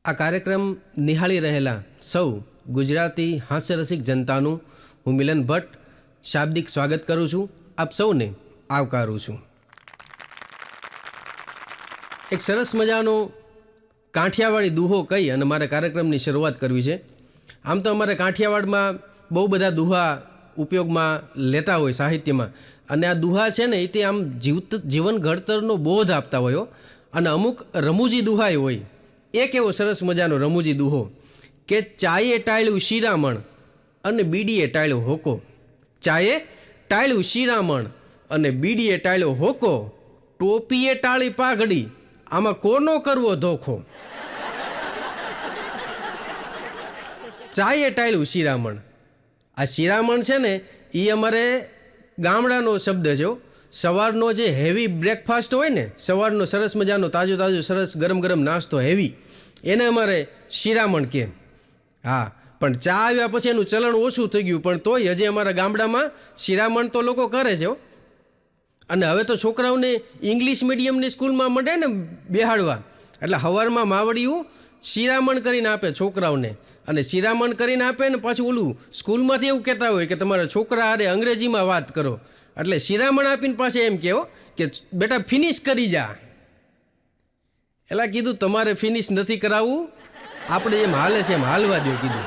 આ કાર્યક્રમ નિહાળી રહેલા સૌ ગુજરાતી હાસ્યરસિક જનતાનું હું મિલન ભટ્ટ શાબ્દિક સ્વાગત કરું છું. આપ સૌને આવકારું છું. એક સરસ મજાનો કાઠિયાવાડી દુહો કહી અને મારે કાર્યક્રમની શરૂઆત કરવી છે. આમ તો અમારે કાઠિયાવાડમાં બહુ બધા દુહા ઉપયોગમાં લેતા હોય સાહિત્યમાં, અને આ દુહા છે ને એ તે આમ જીવન ઘડતરનો બોધ આપતા હોય. અને અમુક રમૂજી દુહાય હોય. એક એવો સરસ મજાનો રમૂજી દુહો કે ચાએ ટાળ્યું શિરામણ અને બીડીએ ટાળ્યો હોકો. ચાએ ટાળ્યું શિરામણ અને બીડીએ ટાળ્યો હોકો, ટોપીએ ટાળી પાઘડી, આમાં કોનો કરવો ધોખો. ચાએ ટાળ્યું શિરામણ. આ શિરામણ છે ને એ અમારે ગામડાનો શબ્દ છે. સવારનો જે હેવી બ્રેકફાસ્ટ હોય ને, સવારનો સરસ મજાનો તાજો સરસ ગરમ ગરમ નાસ્તો હેવી, એને અમારે શિરામણ કહે. હા, પણ ચા આવ્યા પછી એનું ચલણ ઓછું થઈ ગયું, પણ તોય હજી અમારા ગામડામાં શિરામણ તો લોકો કરે છે. અને હવે તો છોકરાઓને ઇંગ્લિશ મીડિયમની સ્કૂલમાં મંડે ને બેહાડવા, એટલે સવારમાં માવડિયું શિરામણ કરીને આપે છોકરાઓને. અને શિરામણ કરીને આપે ને પાછું ઓલું સ્કૂલમાંથી એવું કહેતા હોય કે તમારા છોકરા હારે અંગ્રેજીમાં વાત કરો. એટલે શિરામણ આપીને પાસે એમ કહો કે બેટા ફિનિશ કરી જા. એટલે કીધું તમારે ફિનિશ નથી કરાવવું, આપણે એમ હાલે છે એમ હાલવા દો કીધું.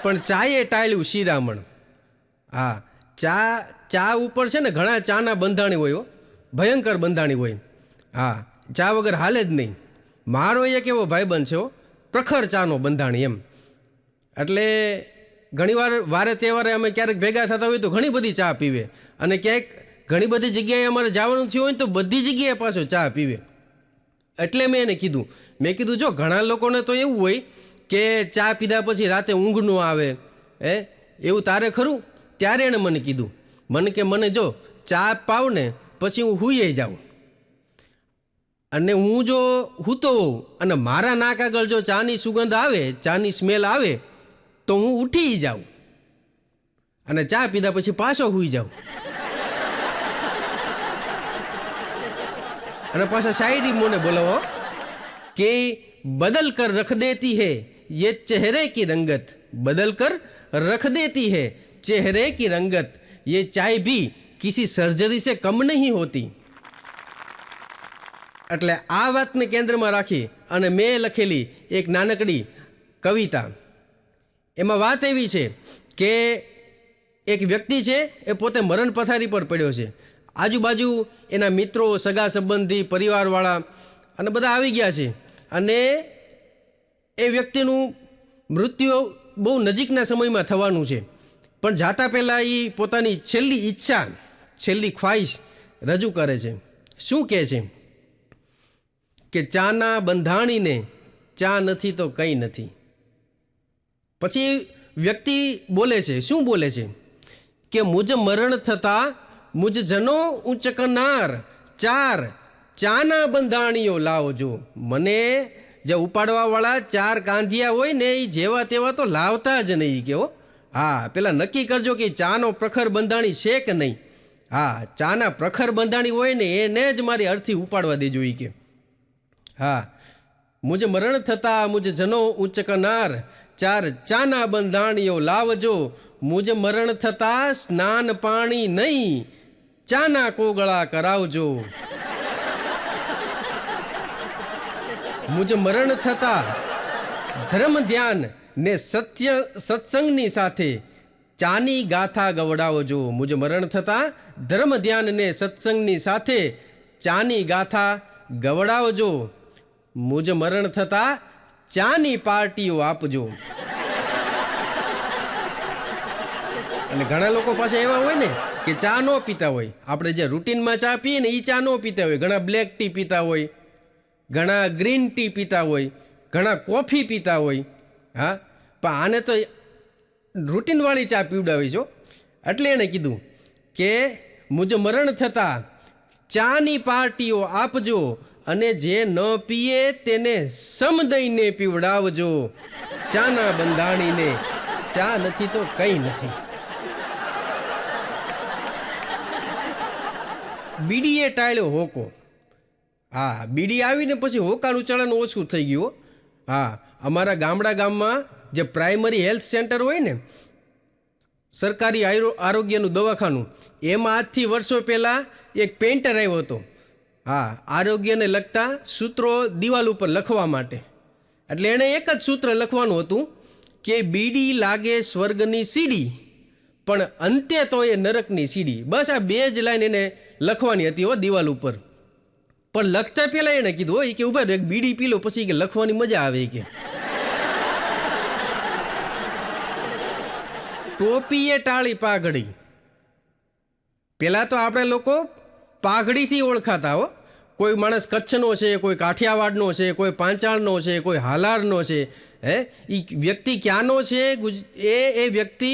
પણ ચાએ ટાળ્યું શિરામણ. હા, ચા ઉપર છે ને ઘણા ચાના બંધાણી હોય, ભયંકર બંધાણી હોય. હા, ચા વગર હાલે જ નહીં. મારો એક એવો ભાઈબંધ છે, પ્રખર ચાનો બંધાણી એમ. એટલે ઘણીવાર વારે તહેવારે અમે ક્યારેક ભેગા થતા હોય તો ઘણી બધી ચા પીવે, અને ક્યાંક ઘણી બધી જગ્યાએ અમારે જવાનું થયું હોય તો બધી જગ્યાએ પાછો ચા પીવે. એટલે મેં એને કીધું, જો ઘણા લોકોને તો એવું હોય કે ચા પીધા પછી રાતે ઊંઘ ન આવે, એવું તારે ખરું? ત્યારે એણે મને કીધું, મને જો ચા પાવ ને પછી હું સૂઈ જાઉં, અને હું જો સૂતો હોઉં અને મારા નાક આગળ જો ચાની સુગંધ આવે, ચાની સ્મેલ આવે, તો હું ઉઠી જાઉં અને ચા પીધા પછી પાછો સૂઈ જાઉં. અને પાછા શાયરી મને બોલાવો કે બદલ કર રખ દેતી હૈ ये चेहरे की रंगत, बदल कर रख देती है चेहरे की रंगत, ये चाय भी किसी सर्जरी से कम नहीं होती. એટલે આ વાતને કેન્દ્રમાં રાખી અને મેં લખેલી એક નાનકડી કવિતા. એમાં વાત એવી છે કે એક વ્યક્તિ છે એ પોતે મરણ પથારી પર પડ્યો છે. આજુબાજુ એના મિત્રો, સગા સંબંધી, પરિવારવાળા અને બધા આવી ગયા છે, અને એ વ્યક્તિનું મૃત્યુ બહુ નજીકના સમયમાં થવાનું છે. પણ જાતા પહેલાં એ પોતાની છેલ્લી ઈચ્છા, છેલ્લી ખ્વાહિશ રજૂ કરે છે. શું કહે છે કે ચાના બંધાણીને ચા નથી તો કંઈ નથી. પછી વ્યક્તિ બોલે છે, શું બોલે છે કે મુજ મરણ થતાં મુજ જનો ઊંચકનાર, ચાર ચાના બંધાણીઓ લાવજો. મને જે ઉપાડવાવાળા ચાર કાંધિયા હોય ને એ જેવા તેવા તો લાવતા જ નહીં કહો. હા, પેલા નક્કી કરજો કે ચાનો પ્રખર બંધાણી છે કે નહીં. હા, ચાના પ્રખર બંધાણી હોય ને એને જ મારી અર્થી ઉપાડવા દેજો એ કે. હા, મુજ મરણ થતાં મુજ જનો ઊંચકનાર, ચાર ચાના બંધાણીઓ લાવજો. મુજ મરણ થતાં સ્નાન પાણી નહીં, ચાના કોગળા કરાવજો. મુજ મરણ થતાં ધર્મ ધ્યાન ને સત્સંગની સાથે ચાની ગાથા ગવડાવજો. મુજ મરણ થતાં ધર્મ ધ્યાન ને સત્સંગની સાથે ચાની ગાથા ગવડાવજો. મુજ મરણ થતાં ચાની પાર્ટીઓ આપજો. અને ઘણા લોકો પાસે એવા હોય ને કે ચા ન પીતા હોય. આપણે જે રૂટીનમાં ચા પીએ ને એ ચા ન પીતા હોય. ઘણા બ્લેક ટી પીતા હોય, ઘણા ગ્રીન ટી પીતા હોય, ઘણા કોફી પીતા હોય. હા, પણ આને તો રૂટીનવાળી ચા પીવડાવી છો. એટલે એણે કીધું કે મુજ મરણ થતાં ચાની પાર્ટીઓ આપજો, અને જે ન પીએ તેને સમ દઈને પીવડાવજો. ચાના બંધાણીને ચા નથી તો કંઈ નથી. બીડીએ ટાળ્યો હોકો. હા, બીડી આવીને પછી હોકાનું ચલણ ઓછું થઈ ગયું. હા, અમારા ગામમાં જે પ્રાઇમરી હેલ્થ સેન્ટર હોય ને, સરકારી આરોગ્યનું દવાખાનું, એમાં આજથી વર્ષો પહેલાં એક પેઇન્ટર આવ્યો હતો. હા, આરોગ્યને લગતા સૂત્રો દિવાલ ઉપર લખવા માટે. એટલે એણે એક જ સૂત્ર લખવાનું હતું કે બીડી લાગે સ્વર્ગની સીડી, પણ અંતે તો એ નરકની સીડી. બસ આ બે જ લાઈન એને લખવાની હતી હો દિવાલ ઉપર. પણ લખતા પહેલાં એણે કીધું હોય કે ઉભા એક બીડી પી લો, પછી કે લખવાની મજા આવે કે. ટોપીએ ટાળી પાઘડી. પહેલાં તો આપણે લોકો પાઘડીથી ઓળખાતા હો. કોઈ માણસ કચ્છનો છે, કોઈ કાઠિયાવાડનો છે, કોઈ પાંચાળનો છે, કોઈ હાલારનો છે. એ વ્યક્તિ ક્યાંનો છે એ વ્યક્તિ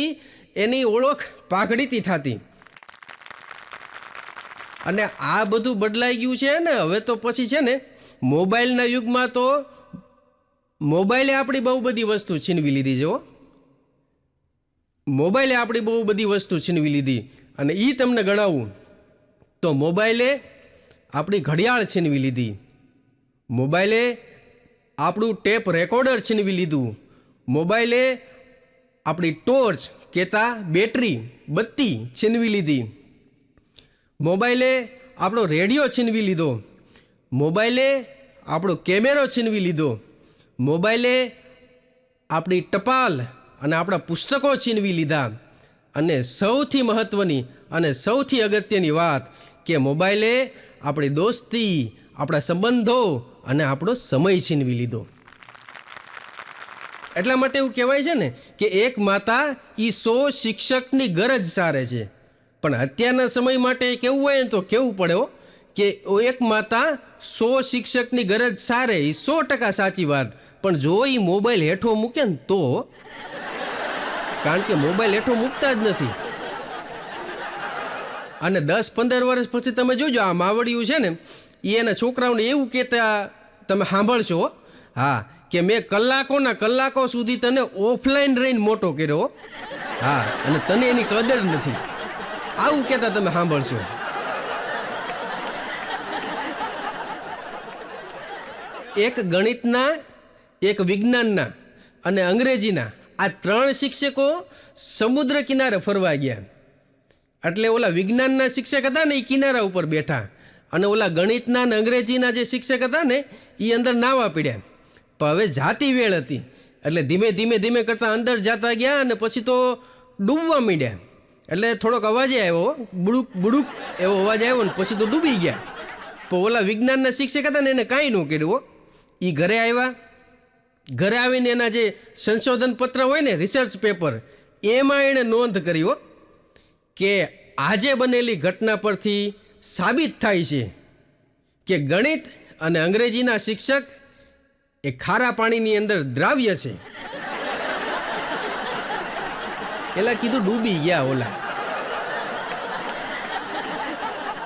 એની ઓળખ પાઘડીથી થતી. અને આ બધું બદલાઈ ગયું છે ને. હવે તો પછી છે ને મોબાઈલના યુગમાં તો મોબાઈલે આપણી બહુ બધી વસ્તુ છીનવી લીધી છે. મોબાઈલે આપણી બહુ બધી વસ્તુ છીનવી લીધી. અને એ તમને ગણાવું તો મોબાઈલે આપણી ઘડિયાળ છીનવી લીધી, મોબાઈલે આપણું ટેપ રેકોર્ડર છીનવી લીધું, મોબાઈલે આપણી ટોર્ચ કહેતા બેટરી બત્તી છીનવી લીધી, મોબાઈલે આપણો રેડિયો છીનવી લીધો, મોબાઈલે આપણો કેમેરો છીનવી લીધો, મોબાઈલે આપણી ટપાલ અને આપણા પુસ્તકો છીનવી લીધા. અને સૌથી મહત્ત્વની અને સૌથી અગત્યની વાત કે મોબાઈલે આપણી દોસ્તી, આપણા સંબંધો અને આપણો સમય છીનવી લીધો. એટલા માટે એવું કહેવાય છે ને કે એક માતા એ 100 શિક્ષકની ગરજ સારે છે. પણ અત્યારના સમય માટે કેવું હોય ને તો કેવું પડે કે એક માતા 100 શિક્ષકની ગરજ સારે, એ 100% સાચી વાત. પણ જો એ મોબાઈલ હેઠો મૂકે ને તો, કારણ કે મોબાઈલ હેઠો મૂકતા જ નથી. અને 10-15 વર્ષ પછી તમે જોજો આ માવડિયું છે ને એ એના છોકરાઓને એવું કહેતા તમે સાંભળશો, હા, કે મેં કલાકો સુધી તને ઓફલાઈન રહીને મોટો કર્યો. હા, અને તને એની કદર નથી. આવું કહેતા તમે સાંભળશો. એક ગણિતના, એક વિજ્ઞાનના અને અંગ્રેજીના આ 3 શિક્ષકો સમુદ્ર કિનારે ફરવા ગયા. એટલે ઓલા વિજ્ઞાનના શિક્ષક હતા ને એ કિનારા ઉપર બેઠા, અને ઓલા ગણિતના અને અંગ્રેજીના જે શિક્ષક હતા ને એ અંદર નાવા પડ્યા. પણ હવે જાતી વેળ હતી એટલે ધીમે કરતાં અંદર જતા ગયા અને પછી તો ડૂબવા માંડ્યા. એટલે થોડોક અવાજ આવ્યો, બુડુક એવો અવાજ આવ્યો ને પછી તો ડૂબી ગયા. પણ ઓલા વિજ્ઞાનના શિક્ષક હતા ને એને કાંઈ ન કર્યું. એ ઘરે આવ્યા, ઘરે આવીને એના જે સંશોધન પત્ર હોય ને, રિસર્ચ પેપર, એમાં એણે નોંધ કરી કે આજે બનેલી ઘટના પરથી સાબિત થાય છે કે ગણિત અને અંગ્રેજીના શિક્ષક એ ખારા પાણીની અંદર દ્રાવ્ય છે. એલા કીધું ડૂબી ગયા ઓલા.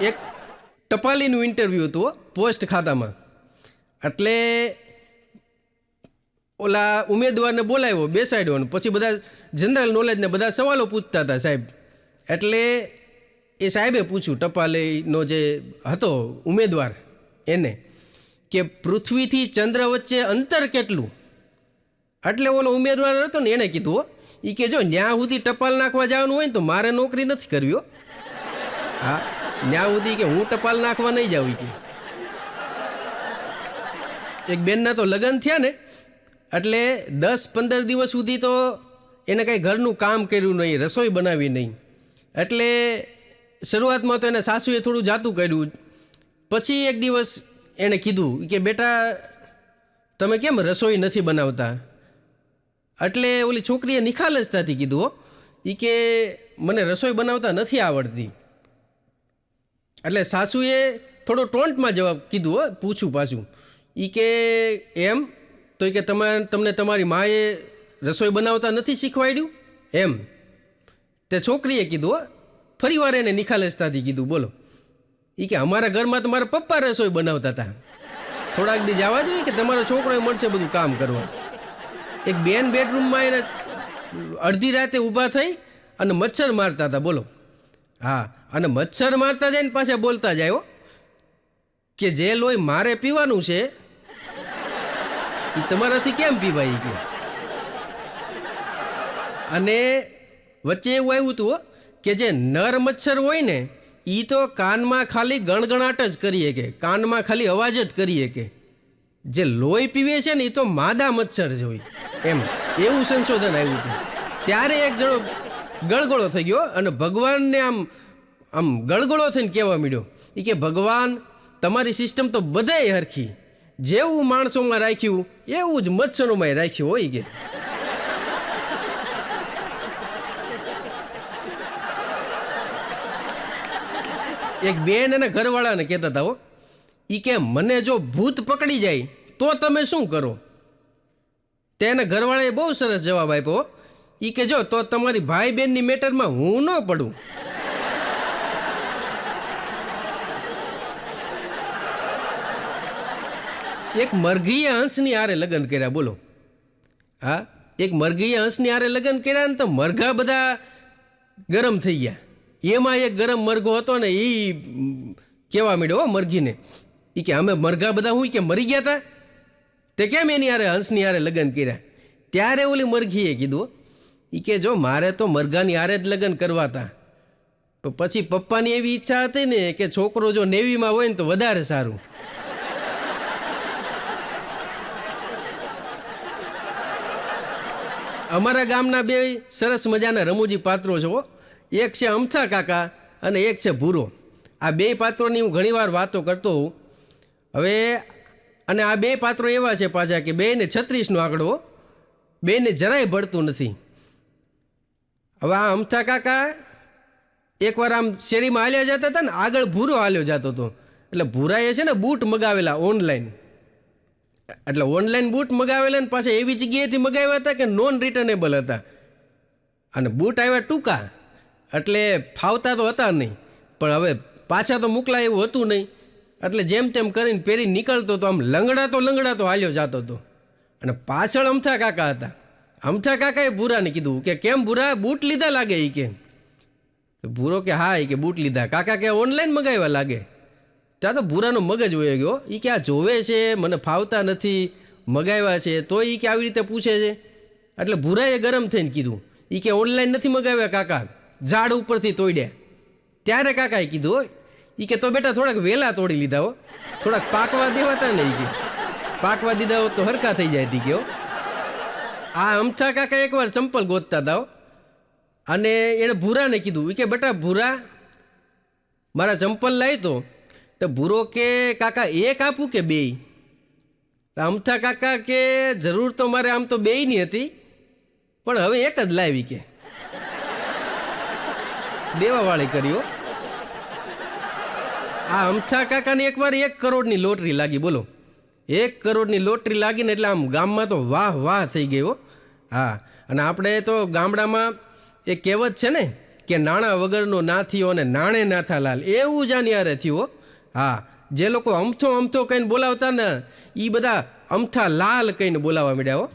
એક ટપાલીનું ઇન્ટરવ્યૂ હતું પોસ્ટ ખાતામાં. એટલે ઓલા ઉમેદવારને બોલાવ્યો, બેસાડ્યો, અને પછી બધા જનરલ નોલેજને બધા સવાલો પૂછતા હતા સાહેબ. એટલે એ સાહેબે પૂછ્યું, ટપાલીનો જે હતો ઉમેદવાર એને, કે પૃથ્વીથી ચંદ્ર વચ્ચે અંતર કેટલું? એટલે ઓલો ઉમેદવાર હતો ને એણે કીધું એ કે જો ન્યા સુધી ટપાલ નાખવા જવાનું હોય ને તો મારે નોકરી નથી કરવી. હા, ન્યા સુધી કે હું ટપાલ નાખવા નહીં જાઉં કે. એક બેનના તો લગ્ન થયા ને, એટલે 10-15 દિવસ સુધી તો એને કાંઈ ઘરનું કામ કર્યું નહીં, રસોઈ બનાવી નહીં. એટલે શરૂઆતમાં તો એના સાસુએ થોડું જાતું કર્યું. પછી એક દિવસ એણે કીધું કે બેટા તમે કેમ રસોઈ નથી બનાવતા? એટલે ઓલી છોકરીએ નિખાલસતાથી કીધું એ કે મને રસોઈ બનાવતા નથી આવડતી. એટલે સાસુએ થોડો ટોન્ટમાં જવાબ કીધું, પૂછું પાછું. એ કે એમ તો કે તમને તમારી માએ રસોઈ બનાવતા નથી શીખવાડ્યું એમ? તે છોકરીએ કીધું, ફરી વાર એને નિખાલસતાથી કીધું, બોલો. એ કે અમારા ઘરમાં તો મારા પપ્પા રસોઈ બનાવતા હતા. થોડાક દી જવા જોઈએ કે તમારો છોકરો મળશે બધું કામ કરવા. એક બેન બેડરૂમમાં એને અડધી રાતે ઊભા થઈ અને મચ્છર મારતા હતા, બોલો. હા, અને મચ્છર મારતા જાય ને પાછા બોલતા જાય. કે જે લોહી મારે પીવાનું છે એ તમારાથી કેમ પીવાય કે. અને વચ્ચે એવું આવ્યું હતું કે જે નર મચ્છર હોય ને એ તો કાનમાં ખાલી ગણગણાટ જ કરીએ કે, કાનમાં ખાલી અવાજ જ કરીએ કે. જે લોહી પીવે છે ને એ તો માદા મચ્છર જ હોય એમ, એવું સંશોધન આવ્યું હતું. ત્યારે એક જણો ગળગળો થઈ ગયો અને ભગવાનને આમ ગળગળો થઈને કહેવા માંડ્યો એ કે ભગવાન તમારી સિસ્ટમ તો બધાય હરખી, જેવું માણસોમાં રાખ્યું એવું જ મચ્છરોમાં રાખ્યું હોય કે. એક બેન એના ઘરવાળાને કહેતા હતા હો, એ કે મને જો ભૂત પકડી જાય તો તમે શું કરો? તેના ઘરવાળાએ બહુ સરસ જવાબ આપ્યો. એ કે જો તો તમારી ભાઈ બહેનની મેટરમાં હું ન પડું. એક મરઘીએ હંસની હારે લગ્ન કર્યા, બોલો. હા, એક મરઘીએ હંસની હારે લગ્ન કર્યા ને તો મરઘા બધા ગરમ થઈ ગયા. એમાં એક ગરમ મરઘો હતો ને એ કહેવા માંડ્યો મરઘીને, એ કે અમે મરઘા બધા હું કે મરી ગયા હતા, તે કેમ એની હારે હંસની હારે લગ્ન કર્યા? ત્યારે ઓલી મરઘીએ કીધું એ કે જો મારે તો મરઘાની હારે જ લગ્ન કરવા હતા, તો પછી પપ્પાની એવી ઈચ્છા હતી ને કે છોકરો જો નેવીમાં હોય ને તો વધારે સારું. અમારા ગામના બે સરસ મજાના રમૂજી પાત્રો છે. એક છે અમથા કાકા અને એક છે ભૂરો. આ બે પાત્રોની હું ઘણીવાર વાતો કરતો હોઉં. હવે અને આ બે પાત્રો એવા છે પાછા કે બેને 36નો આંકડો, બેને જરાય ભળતું નથી. હવે આ અમથા કાકા એકવાર આમ શેરીમાં હાલ્યા જતા હતા ને, આગળ ભૂરો હાલ્યો જતો હતો. એટલે ભૂરાએ છે ને બૂટ મગાવેલા ઓનલાઈન, એટલે ઓનલાઈન બૂટ મગાવેલા ને પાછા એવી જગ્યાએથી મગાવ્યા હતા કે નોન રિટર્નેબલ હતા. અને બૂટ આવ્યા ટૂંકા, એટલે ફાવતા તો હતા નહીં, પણ હવે પાછા તો મોકલાય એવું હતું નહીં. એટલે જેમ તેમ કરીને પહેરી નીકળતો તો આમ લંગડાતો હાલ્યો જતો હતો. અને પાછળ અમથા કાકા હતા. અમથા કાકાએ ભૂરાને કીધું કે કેમ ભૂરા, બૂટ લીધા લાગે એ કે. ભૂરો કે હા એ કે બૂટ લીધા. કાકા કે ઓનલાઈન મગાવ્યા લાગે. ત્યાં તો ભૂરાનો મગજ વયો ગયો. એ કે આ જોવે છે, મને ફાવતા નથી, મગાવ્યા છે તો એ કે આવી રીતે પૂછે છે. એટલે ભૂરાએ ગરમ થઈને કીધું એ કે ઓનલાઈન નથી મગાવ્યા કાકા, ઝાડ ઉપરથી તોડ્યા. ત્યારે કાકાએ કીધું એ કે તો બેટા થોડાક વહેલા તોડી લીધા હો, થોડાક પાકવા દેવાતા ને એ કે, પાકવા દીધા હોત તો હરખા થઈ જાય હતી કે. આ અમથા કાકા એકવાર ચંપલ ગોતતા હતા અને એણે ભૂરાને કીધું એ કે બેટા ભૂરા મારા ચંપલ લાવી તો ભૂરો કે કાકા એક આપું કે બે? અમથા કાકા કે જરૂર તો મારે આમ તો બેયની હતી, પણ હવે એક જ લાવી કે. દેવાવાળી કર્યો. આ અમથા કાકાને એકવાર 1 કરોડની લોટરી લાગી, બોલો. 1 કરોડની લોટરી લાગીને એટલે આમ ગામમાં તો વાહ વાહ થઈ ગયો. હા, અને આપણે તો ગામડામાં એક કહેવત છે ને કે નાણાં વગરનો ના થયો અને નાણે નાથા લાલ, એવું જ આની હારે થયું. હા, જે લોકો અમથો કહીને બોલાવતા ને એ બધા અમથા લાલ કહીને બોલાવવા માંડ્યા હો.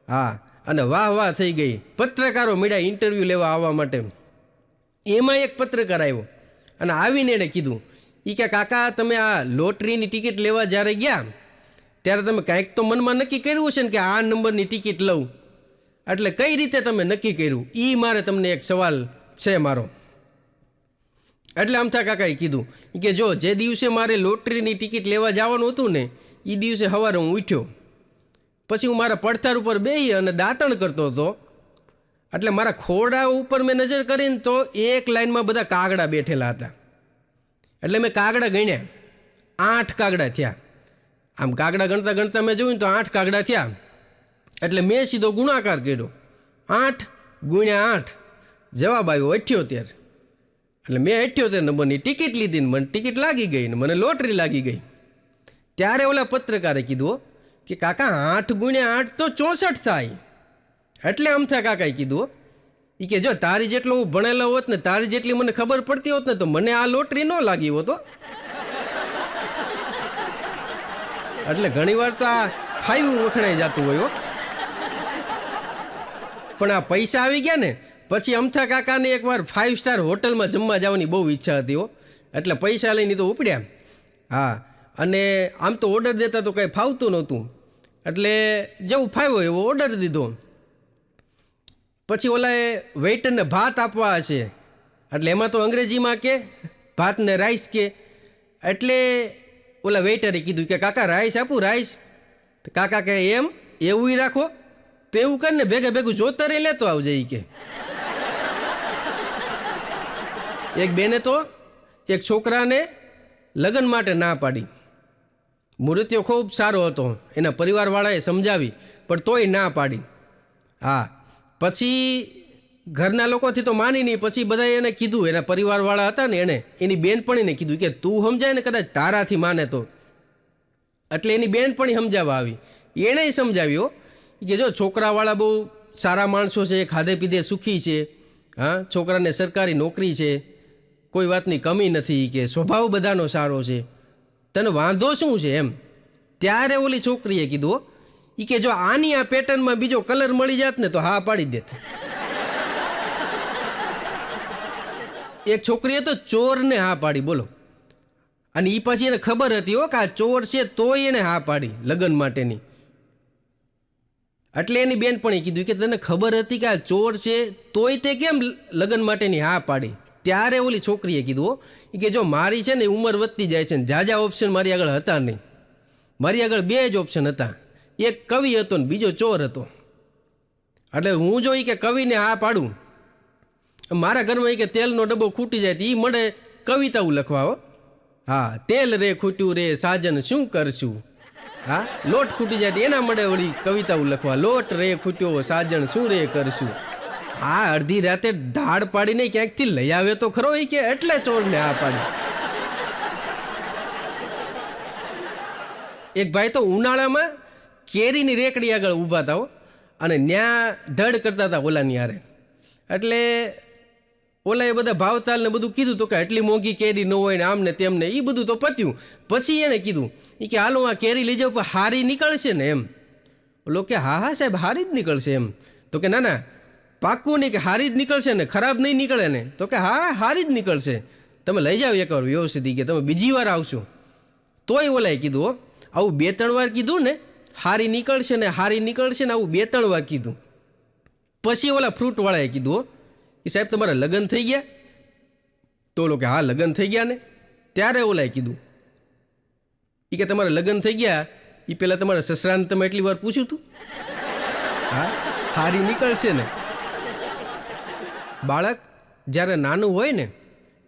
હા, અને વાહ વાહ થઈ ગઈ. પત્રકારો માંડ્યા ઇન્ટરવ્યૂ લેવા આવવા માટે. એમાં એક પત્રકાર આવ્યો અને આવીને એણે કીધું એ કે કાકા તમે આ લોટરીની ટિકિટ લેવા જ્યારે ગયા ત્યારે તમે કાંઈક તો મનમાં નક્કી કર્યું હશે ને કે આ નંબરની ટિકિટ લઉં, એટલે કઈ રીતે તમે નક્કી કર્યું એ મારે તમને એક સવાલ છે મારો. એટલે અમથા કાકાએ કીધું કે જો જે દિવસે મારે લોટરીની ટિકિટ લેવા જવાનું હતું ને એ દિવસે સવારે હું ઉઠ્યો, પછી હું મારા પડથાર ઉપર બેસી અને દાંતણ કરતો હતો. એટલે મારા ખોડા ઉપર મેં નજર કરીને તો એક લાઈનમાં બધા કાગડા બેઠેલા હતા. એટલે મેં કાગડા ગણ્યા, 8 કાગડા થયા. આમ કાગડા ગણતા ગણતા મેં જોયું તો 8 કાગડા થયા. એટલે મેં સીધો ગુણાકાર કર્યો, 8 ગુણ્યા 8, જવાબ આવ્યો 78. એટલે મેં 78 નંબરની ટિકિટ લીધી ને મને ટિકિટ લાગી ગઈ ને મને લોટરી લાગી ગઈ. ત્યારે ઓલા પત્રકારે કીધું કે કાકા 8 ગુણ્યા 8 તો 64 થાય. એટલે અમથા કાકાએ કીધું એ કે જો તારી જેટલો હું ભણેલો હોત ને તારી જેટલી મને ખબર પડતી હોત ને તો મને આ લોટરી ન લાગી હોત. એટલે ઘણીવાર તો આ ફાઈવું વખણાઈ જતું હોય. પણ આ પૈસા આવી ગયા ને પછી અમથા કાકાને એકવાર 5 સ્ટાર હોટલમાં જમવા જવાની બહુ ઈચ્છા હતી હો. એટલે પૈસા લઈને તો ઉપડ્યા. હા, અને આમ તો ઓર્ડર દેતા તો કંઈ ફાવતું નહોતું, એટલે જેવું ફાવ્યો એવો ઓર્ડર દીધો. પછી ઓલાએ વેઇટરને ભાત આપવા હશે, એટલે એમાં તો અંગ્રેજીમાં કે ભાતને રાઈસ કે, એટલે ઓલા વેઇટરે કીધું કે કાકા રાઈસ આપું રાઈસ. તો કાકા કહે એમ એવું રાખો, તો એવું કરીને ભેગું જોતરે લેતો આવજે એ કે. એક બેને તો એક છોકરાને લગ્ન માટે ના પાડી. મૂર્તિઓ ખૂબ સારો હતો, એના પરિવારવાળાએ સમજાવી પણ તોય ના પાડી. હા, પછી ઘરના લોકોથી તો માની નહીં, પછી બધાએ એને કીધું, એના પરિવારવાળા હતા ને એણે એની બેનપણીને કીધું કે તું સમજાય ને કદાચ તારાથી માને તો. એટલે એની બેનપણી સમજાવવા આવી. એણે સમજાવ્યો કે જો છોકરાવાળા બહુ સારા માણસો છે, ખાધે પીધે સુખી છે, હા છોકરાને સરકારી નોકરી છે, કોઈ વાતની કમી નથી, કે સ્વભાવ બધાનો સારો છે, તને વાંધો શું છે એમ. ત્યારે ઓલી છોકરીએ કીધું કે જો આની આ પેટર્નમાં બીજો કલર મળી જાત ને તો હા પાડી દેત. એક છોકરીએ તો ચોરને હા પાડી, બોલો. અને એ પછી એને ખબર હતી હો કે આ ચોર છે, તોય એને હા પાડી લગ્ન માટેની. એટલે એની બેનપણીએ કીધું કે તને ખબર હતી કે આ ચોર છે, તોય તે કેમ લગ્ન માટેની હા પાડી. ત્યારે ઓલી છોકરીએ કીધું કે જો મારી છે ને ઉંમર વધતી જાય છે ને જાજા ઓપ્શન મારી આગળ હતા નહીં, મારી આગળ બે જ ઓપ્શન હતા, એક કવિ હતો ને બીજો ચોર હતો. એટલે હું જો કે કવિને હા પાડું, મારા ઘરમાં કે તેલનો ડબ્બો ખૂટી જાય તો એ મળે કવિતાઓ લખવા. હો હા, તેલ રે ખૂટ્યું રે સાજન શું કરશું. હા, લોટ ખૂટી જાય તો એના મળે વળી કવિતાઓ લખવા, લોટ રે ખૂટ્યો સાજન શું રે કરશું. આ અડધી રાતે ધાડ પાડીને ક્યાંકથી લઈ આવે તો ખરો એ કે, એટલે ચોરને આ પાડી. એક ભાઈ તો ઉનાળામાં કેરીની રેકડી આગળ ઊભા હતા અને ન્યા ધડ કરતા હતા ઓલાની હારે. એટલે ઓલાએ બધા ભાવતાલ ને બધું કીધું તો કે એટલી મોંઘી કેરી ન હોય ને આમ ને તેમ ને, એ બધું તો પત્યું. પછી એણે કીધું કે હાલો આ કેરી લઈ જાવ પણ હારી નીકળશે ને એમ. ઓલો કે હા હા સાહેબ હારી જ નીકળશે એમ. તો કે ના ના પાક્કું નહીં કે હારી જ નીકળશે ને, ખરાબ નહીં નીકળે ને. તો કે હા હારી જ નીકળશે, તમે લઈ જાઓ એકવાર વ્યવસ્થિત, કે તમે બીજી વાર આવશો. તોય ઓલાએ કીધું આવું 2-3 વાર કીધું ને, હારી નીકળશે ને હારી નીકળશે ને, આવું 2-3 વાર કીધું. પછી ઓલા ફ્રૂટવાળાએ કીધું કે સાહેબ તમારા લગ્ન થઈ ગયા. તો ઓલો કે હા લગ્ન થઈ ગયા ને. ત્યારે ઓલાએ કીધું કે તમારા લગ્ન થઈ ગયા એ પહેલાં તમારા સસરાને તમે એટલી વાર પૂછ્યું હતું. હા હારી નીકળશે ને. બાળક જ્યારે નાનું હોય ને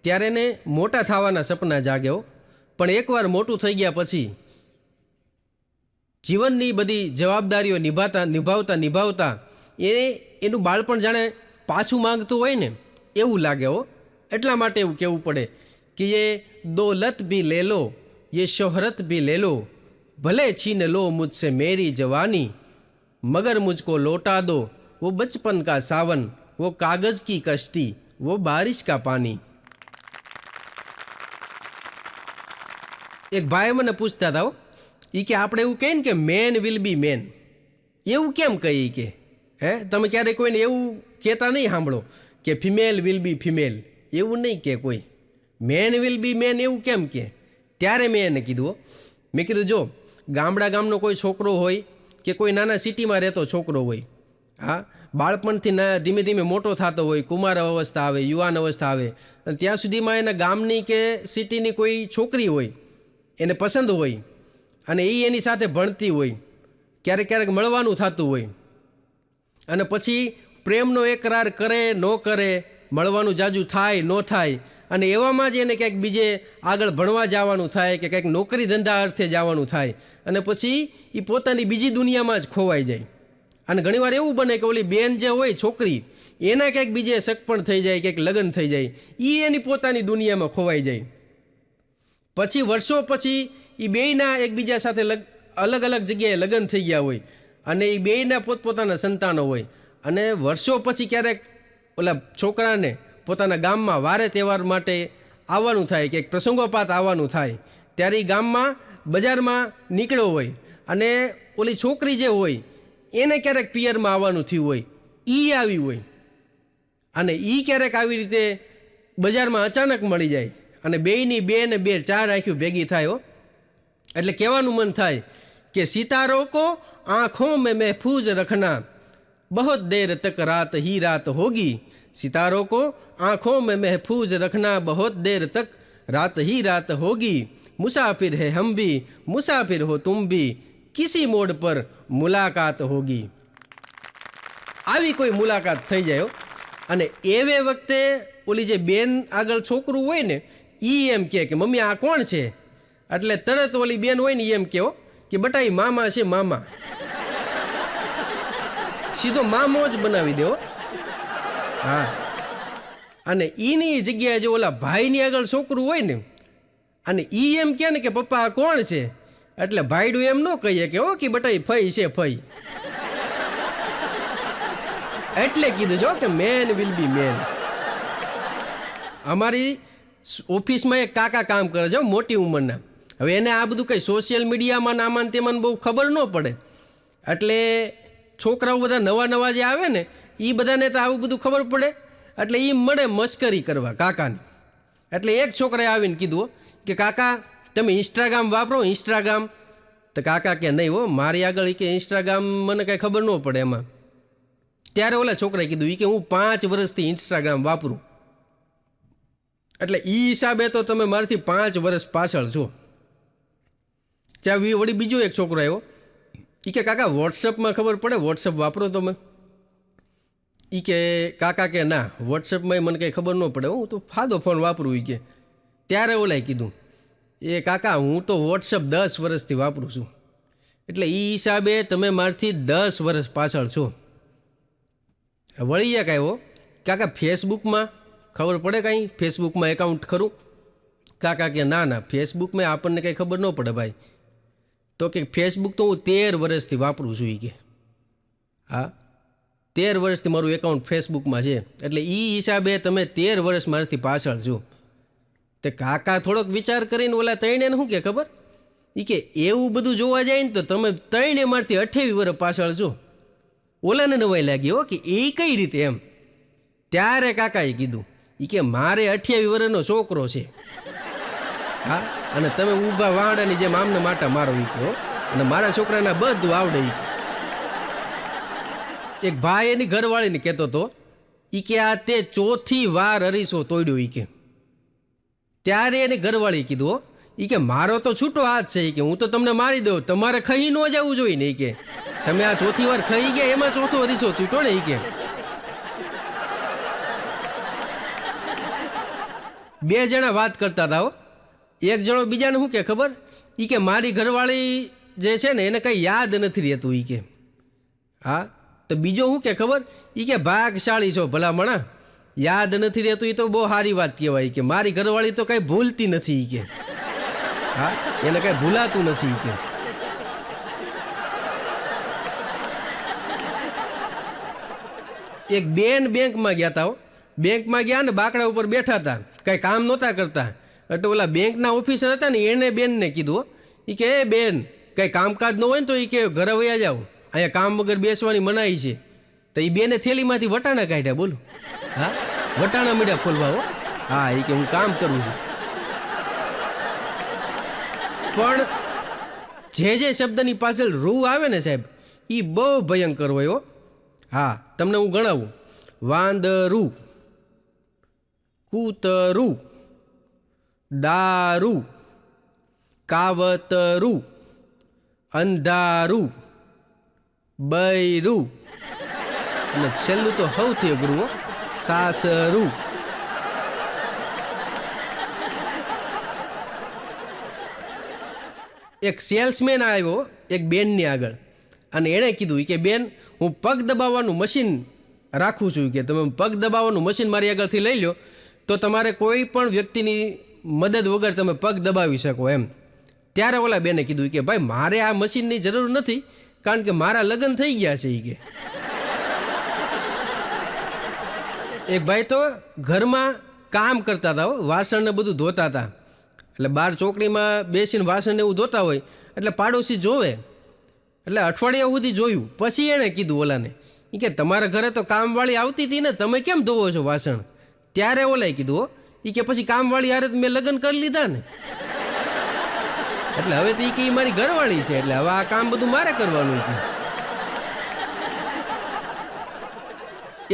ત્યારે એને મોટા થવાના સપના જાગ્યો, પણ એકવાર મોટું થઈ ગયા પછી જીવનની બધી જવાબદારીઓ નિભાવતા એનું બાળપણ જાણે પાછું માંગતું હોય ને એવું લાગે હો. એટલા માટે એવું કહેવું પડે કે ये दौलत भी ले लो, ये शोहरत भी ले लो, भले छीन लो मुझसे मेरी जवानी, मगर मुझको लौटा दो वो बचपन का सावन, वो कागज़ की कश्ती, वो बारिश का पानी. એક ભાઈ મને પૂછતા હતા એ કે આપણે એવું કહીએ ને કે મેન વિલ બી મેન, એવું કેમ કહીએ કે હે તમે ક્યારેય કોઈને એવું કહેતા નહીં સાંભળો કે ફિમેલ વિલ બી ફિમેલ, એવું નહીં કે કોઈ. મેન વિલ બી મેન એવું કેમ કે. ત્યારે મેં એને કીધું મેં કીધું જો ગામનો કોઈ છોકરો હોય કે કોઈ નાના સિટીમાં રહેતો છોકરો હોય, હા બાળપણથી ધીમે ધીમે મોટો થતો હોય, કુમાર અવસ્થા આવે, યુવાન અવસ્થા આવે, અને ત્યાં સુધીમાં એના ગામની કે સિટીની કોઈ છોકરી હોય એને પસંદ હોય અને એ એની સાથે ભણતી હોય, ક્યારેક મળવાનું થતું હોય, અને પછી પ્રેમનો એકરાર કરે ન કરે, મળવાનું જાજુ થાય ન થાય, અને એવામાં જ એને ક્યાંક બીજે આગળ ભણવા જવાનું થાય કે કંઈક નોકરી ધંધા અર્થે જવાનું થાય, અને પછી એ પોતાની બીજી દુનિયામાં જ ખોવાઈ જાય. અને ઘણીવાર એવું બને કે ઓલી બેન જે હોય છોકરી એના ક્યાંક બીજે સગપણ થઈ જાય, ક્યાંક લગ્ન થઈ જાય, એ એની પોતાની દુનિયામાં ખોવાઈ જાય. પછી વર્ષો પછી એ બેયના એકબીજા સાથે અલગ અલગ જગ્યાએ લગ્ન થઈ ગયા હોય અને એ બેયના પોતપોતાના સંતાનો હોય, અને વર્ષો પછી ક્યારેક ઓલા છોકરાને પોતાના ગામમાં વારે તહેવાર માટે આવવાનું થાય, કે પ્રસંગોપાત આવવાનું થાય, ત્યારે એ ગામમાં બજારમાં નીકળ્યો હોય અને ઓલી છોકરી જે હોય એને ક્યારેક પિયરમાં આવવાનું થયું હોય, એ આવી હોય, અને એ ક્યારેક આવી રીતે બજારમાં અચાનક મળી જાય અને બેયની 2 ને 2 4 આંખ્યું ભેગી થાય હો. એટલે કહેવાનું મન થાય કે સિતારો કો આંખોं में महफूज रखना, बहुत देर तक रात ही रात होगी। सितारों को आंखों में महफूज रखना, बहुत देर तक रात ही रात होगी। मुसाफिर है हम भी, मुसाफिर हो तुम भी, किसी मोड़ पर मुलाकात होगी। આવી કોઈ મુલાકાત થઈ જાય અને એવે વખતે ઓલી જે બેન આગળ છોકરું હોય ને એ એમ કે મમ્મી આ કોણ છે, એટલે તરત ઓલી બેન હોય ને એમ કહો કે બટા એ મામા છે મામા, સીધો મામો જ બનાવી દેવો। હા, અને એની જગ્યાએ જો ઓલા ભાઈની આગળ છોકરું હોય ને અને એ એમ કહે ને કે પપ્પા આ કોણ છે, એટલે ભાઈડું એમ ન કહીએ કે ઓ કે બટા એ ફઈ છે ફઈ, એટલે કીધું જો કે મેન વિલ બી મેન। અમારી ઓફિસમાં એક કાકા કામ કરે છે મોટી ઉંમરના, હવે એને આ બધું કંઈ સોશિયલ મીડિયામાં આમાં તેમાં બહુ ખબર ન પડે, એટલે છોકરાઓ બધા નવા નવા જે આવે ને એ બધાને તો આવું બધું ખબર પડે, એટલે એ મળે મસ્કરી કરવા કાકાની। એટલે એક છોકરાએ આવીને કીધું કે કાકા તમે ઇન્સ્ટાગ્રામ વાપરો ઇન્સ્ટાગ્રામ? તો કાકા કે નહીં હો, મારી આગળ કે ઇન્સ્ટાગ્રામ મને કાંઈ ખબર ન પડે એમાં। ત્યારે ઓલા છોકરાએ કીધું કે હું 5 વર્ષથી ઇન્સ્ટાગ્રામ વાપરું, એટલે એ હિસાબે તો તમે મારાથી 5 વર્ષ પાછળ છો। ત્યાં વળી બીજો એક છોકરો આવ્યો, એ કે કાકા વોટ્સઅપમાં ખબર પડે, વોટ્સઅપ વાપરો તમે? એ કે કાકા કે ના, વોટ્સઅપમાં મને કંઈ ખબર ન પડે, હું તો ફાદો ફોન વાપરું એ કે। ત્યારે ઓલાએ કીધું એ કાકા હું તો વોટ્સઅપ 10 વર્ષથી વાપરું છું, એટલે એ હિસાબે તમે મારાથી 10 વર્ષ પાછળ છો। વળી એક આવ્યો, કાકા ફેસબુકમાં ખબર પડે કાંઈ, ફેસબુકમાં એકાઉન્ટ ખરું? કાકા કે ના ના, ફેસબુકમાં આપણને કંઈ ખબર ન પડે ભાઈ। તો કે ફેસબુક તો હું 13 વર્ષથી વાપરું છું એ કે। હા, 13 વર્ષથી મારું એકાઉન્ટ ફેસબુકમાં છે, એટલે એ હિસાબે તમે 13 વર્ષ મારાથી પાછળ છો। તે કાકા થોડોક વિચાર કરીને ઓલા ત્રણેને શું કે ખબર, એ કે એવું બધું જોવા જાય ને તો તમે ત્રણે મારથી 28 વર્ષ પાછળ છો। ઓલાને નવાઈ લાગી હો કે એ કઈ રીતે એમ। ત્યારે કાકાએ કીધું એ કે મારે 28 વર્ષનો છોકરો છે, હા, અને તમે ઊભા વાંડાની જેમ આમને માટા મારો એ કહો, અને મારા છોકરાને બધું આવડે એ કે। એક ભાઈ એની ઘરવાળીને કહેતો હતો એ કે આ તે 4થી વાર અરીસો તોડ્યો એ કે। ત્યારે એની ઘરવાળી કીધું એ કે મારો તો છૂટો હાથ છે એ કે, હું તો તમને મારી દઉં, તમારે ખાઈ ન જવું જોઈએ ને એ કે, તમે આ 4થી વાર ખાઈ ગયા એમાં 4થો અરીસો તૂટ્યો ને એ કે। 2 જણા વાત કરતા હતા, એક જણો બીજાને શું કે ખબર, એ કે મારી ઘરવાળી જે છે ને એને કંઈ યાદ નથી રહેતું એ કે। હા, તો બીજો શું કે ખબર, એ કે ભાગશાળી છો ભલામણા, યાદ નથી રહેતું એ તો બહુ સારી વાત કહેવાય કે, મારી ઘરવાળી તો કાંઈ ભૂલતી નથી એ કે। હા, એને કાંઈ ભૂલાતું નથી એ કે। એક બેન બેંકમાં ગયા હતા, બેંકમાં ગયા ને બાકડા ઉપર બેઠા હતા, કાંઈ કામ નહોતા કરતા, એટલે ઓલા બેંકના ઓફિસર હતા ને એને બેનને કીધું એ કે એ બેન કંઈ કામકાજ ન હોય ને તો એ કે ઘરે વયા જાઓ, અહીંયા કામ વગર બેસવાની મનાઈ છે। તો એ બેને થેલીમાંથી વટાણા કાઢ્યા, બોલો, હા, વટાણા મીડા ખોલવા હો, હા, એ કે હું કામ કરું છું। પણ જે શબ્દની પાછળ રૂ આવે ને સાહેબ, એ બહુ ભયંકર હોય હો। હા, તમને હું ગણાવું, વાંદરું, કૂતરું, દારૂ, કાવતરું, અંધારું, બૈરું, અને છેલ્લું તો સૌથી અઘરું હો, સાસરું। એક સેલ્સમેન આવ્યો એક બેનની આગળ, અને એણે કીધું કે બેન હું પગ દબાવવાનું મશીન રાખું છું કે, તમે પગ દબાવવાનું મશીન મારી આગળથી લઈ લો તો તમારે કોઈ પણ વ્યક્તિની મદદ વગર તમે પગ દબાવી શકો એમ। ત્યારે ઓલા બેને કીધું કે ભાઈ મારે આ મશીનની જરૂર નથી, કારણ કે મારા લગ્ન થઈ ગયા છે એ કે। એક ભાઈ તો ઘરમાં કામ કરતા હતા, વાસણને બધું ધોતા હતા, એટલે બહાર ચોકડીમાં બેસીને વાસણને એવું ધોતા હોય એટલે પાડોશી જોવે, એટલે અઠવાડિયા સુધી જોયું, પછી એણે કીધું ઓલાને એ કે તમારા ઘરે તો કામવાળી આવતી હતી ને, તમે કેમ ધોવો છો વાસણ? ત્યારે ઓલાએ કીધું એ કે પછી કામવાળી હારે મેં લગ્ન કરી લીધા ને। એટલે હવે તો એ કે ઈ મારી ઘરવાળી છે, એટલે હવે આ કામ બધું મારે કરવાનું છે.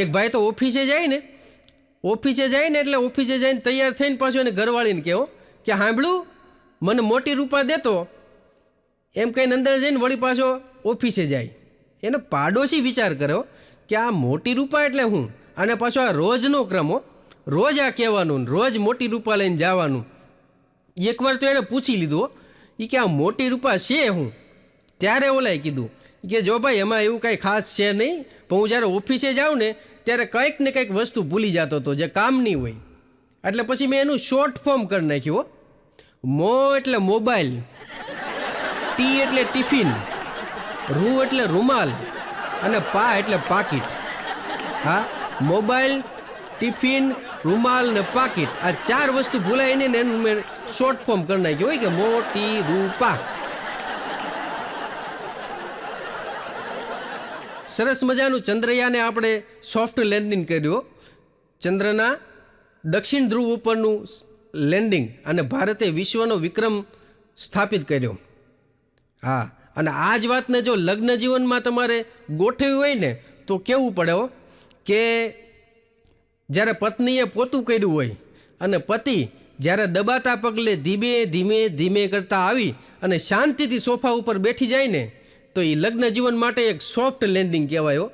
એક ભાઈ તો ઓફિસે જાય ને એટલે ઓફિસે જઈને તૈયાર થઈને પાછું એને ઘરવાળીને કહેવો કે સાંભળું મને મોટી રૂપા દેતો, એમ કહીને અંદર જઈને વળી પાછો ઓફિસે જાય. એને પાડોશી વિચાર કર્યો કે આ મોટી રૂપા એટલે હું, અને પાછો આ રોજનો ક્રમ હો, રોજ આ કહેવાનું, રોજ મોટી રૂપા લઈને જવાનું. એકવાર તો એને પૂછી લીધું એ કે આ મોટી રૂપા છે હું. ત્યારે ઓલાએ કીધું કે જો ભાઈ એમાં એવું કાંઈ ખાસ છે નહીં, પણ હું જ્યારે ઓફિસે જાઉં ને ત્યારે કંઈક ને કંઈક વસ્તુ ભૂલી જતો હતો જે કામની હોય. એટલે પછી મેં એનું શોર્ટ ફોર્મ કરી નાખ્યું. મો એટલે મોબાઈલ, ટી એટલે ટિફિન, રૂ એટલે રૂમાલ, અને પા એટલે પાકીટ. હા, મોબાઈલ, ટિફિન, રૂમાલ ને પાકીટ, આ 4 વસ્તુ ભૂલાય નહીં ને એનું મેં શોર્ટ ફોર્મ કરી નાખ્યું હોય કે મોટી રૂપા. સરસ મજાનું ચંદ્રયાને આપણે સોફ્ટ લેન્ડિંગ કર્યું. ચંદ્રના દક્ષિણ ધ્રુવ ઉપરનું લેન્ડિંગ, અને ભારતે વિશ્વનો વિક્રમ સ્થાપિત કર્યો. હા, અને આ જ વાતને જો લગ્ન જીવનમાં તમારે ગોઠવી હોય ને તો કેવું પડે હો કે જ્યારે પત્નીએ પોતું કર્યું હોય અને પતિ જ્યારે દબાતા પગલે ધીમે ધીમે ધીમે કરતા આવી અને શાંતિથી સોફા ઉપર બેઠી જાય ને તો એ લગ્ન જીવન માટે એક સોફ્ટ લેન્ડિંગ કહેવાય.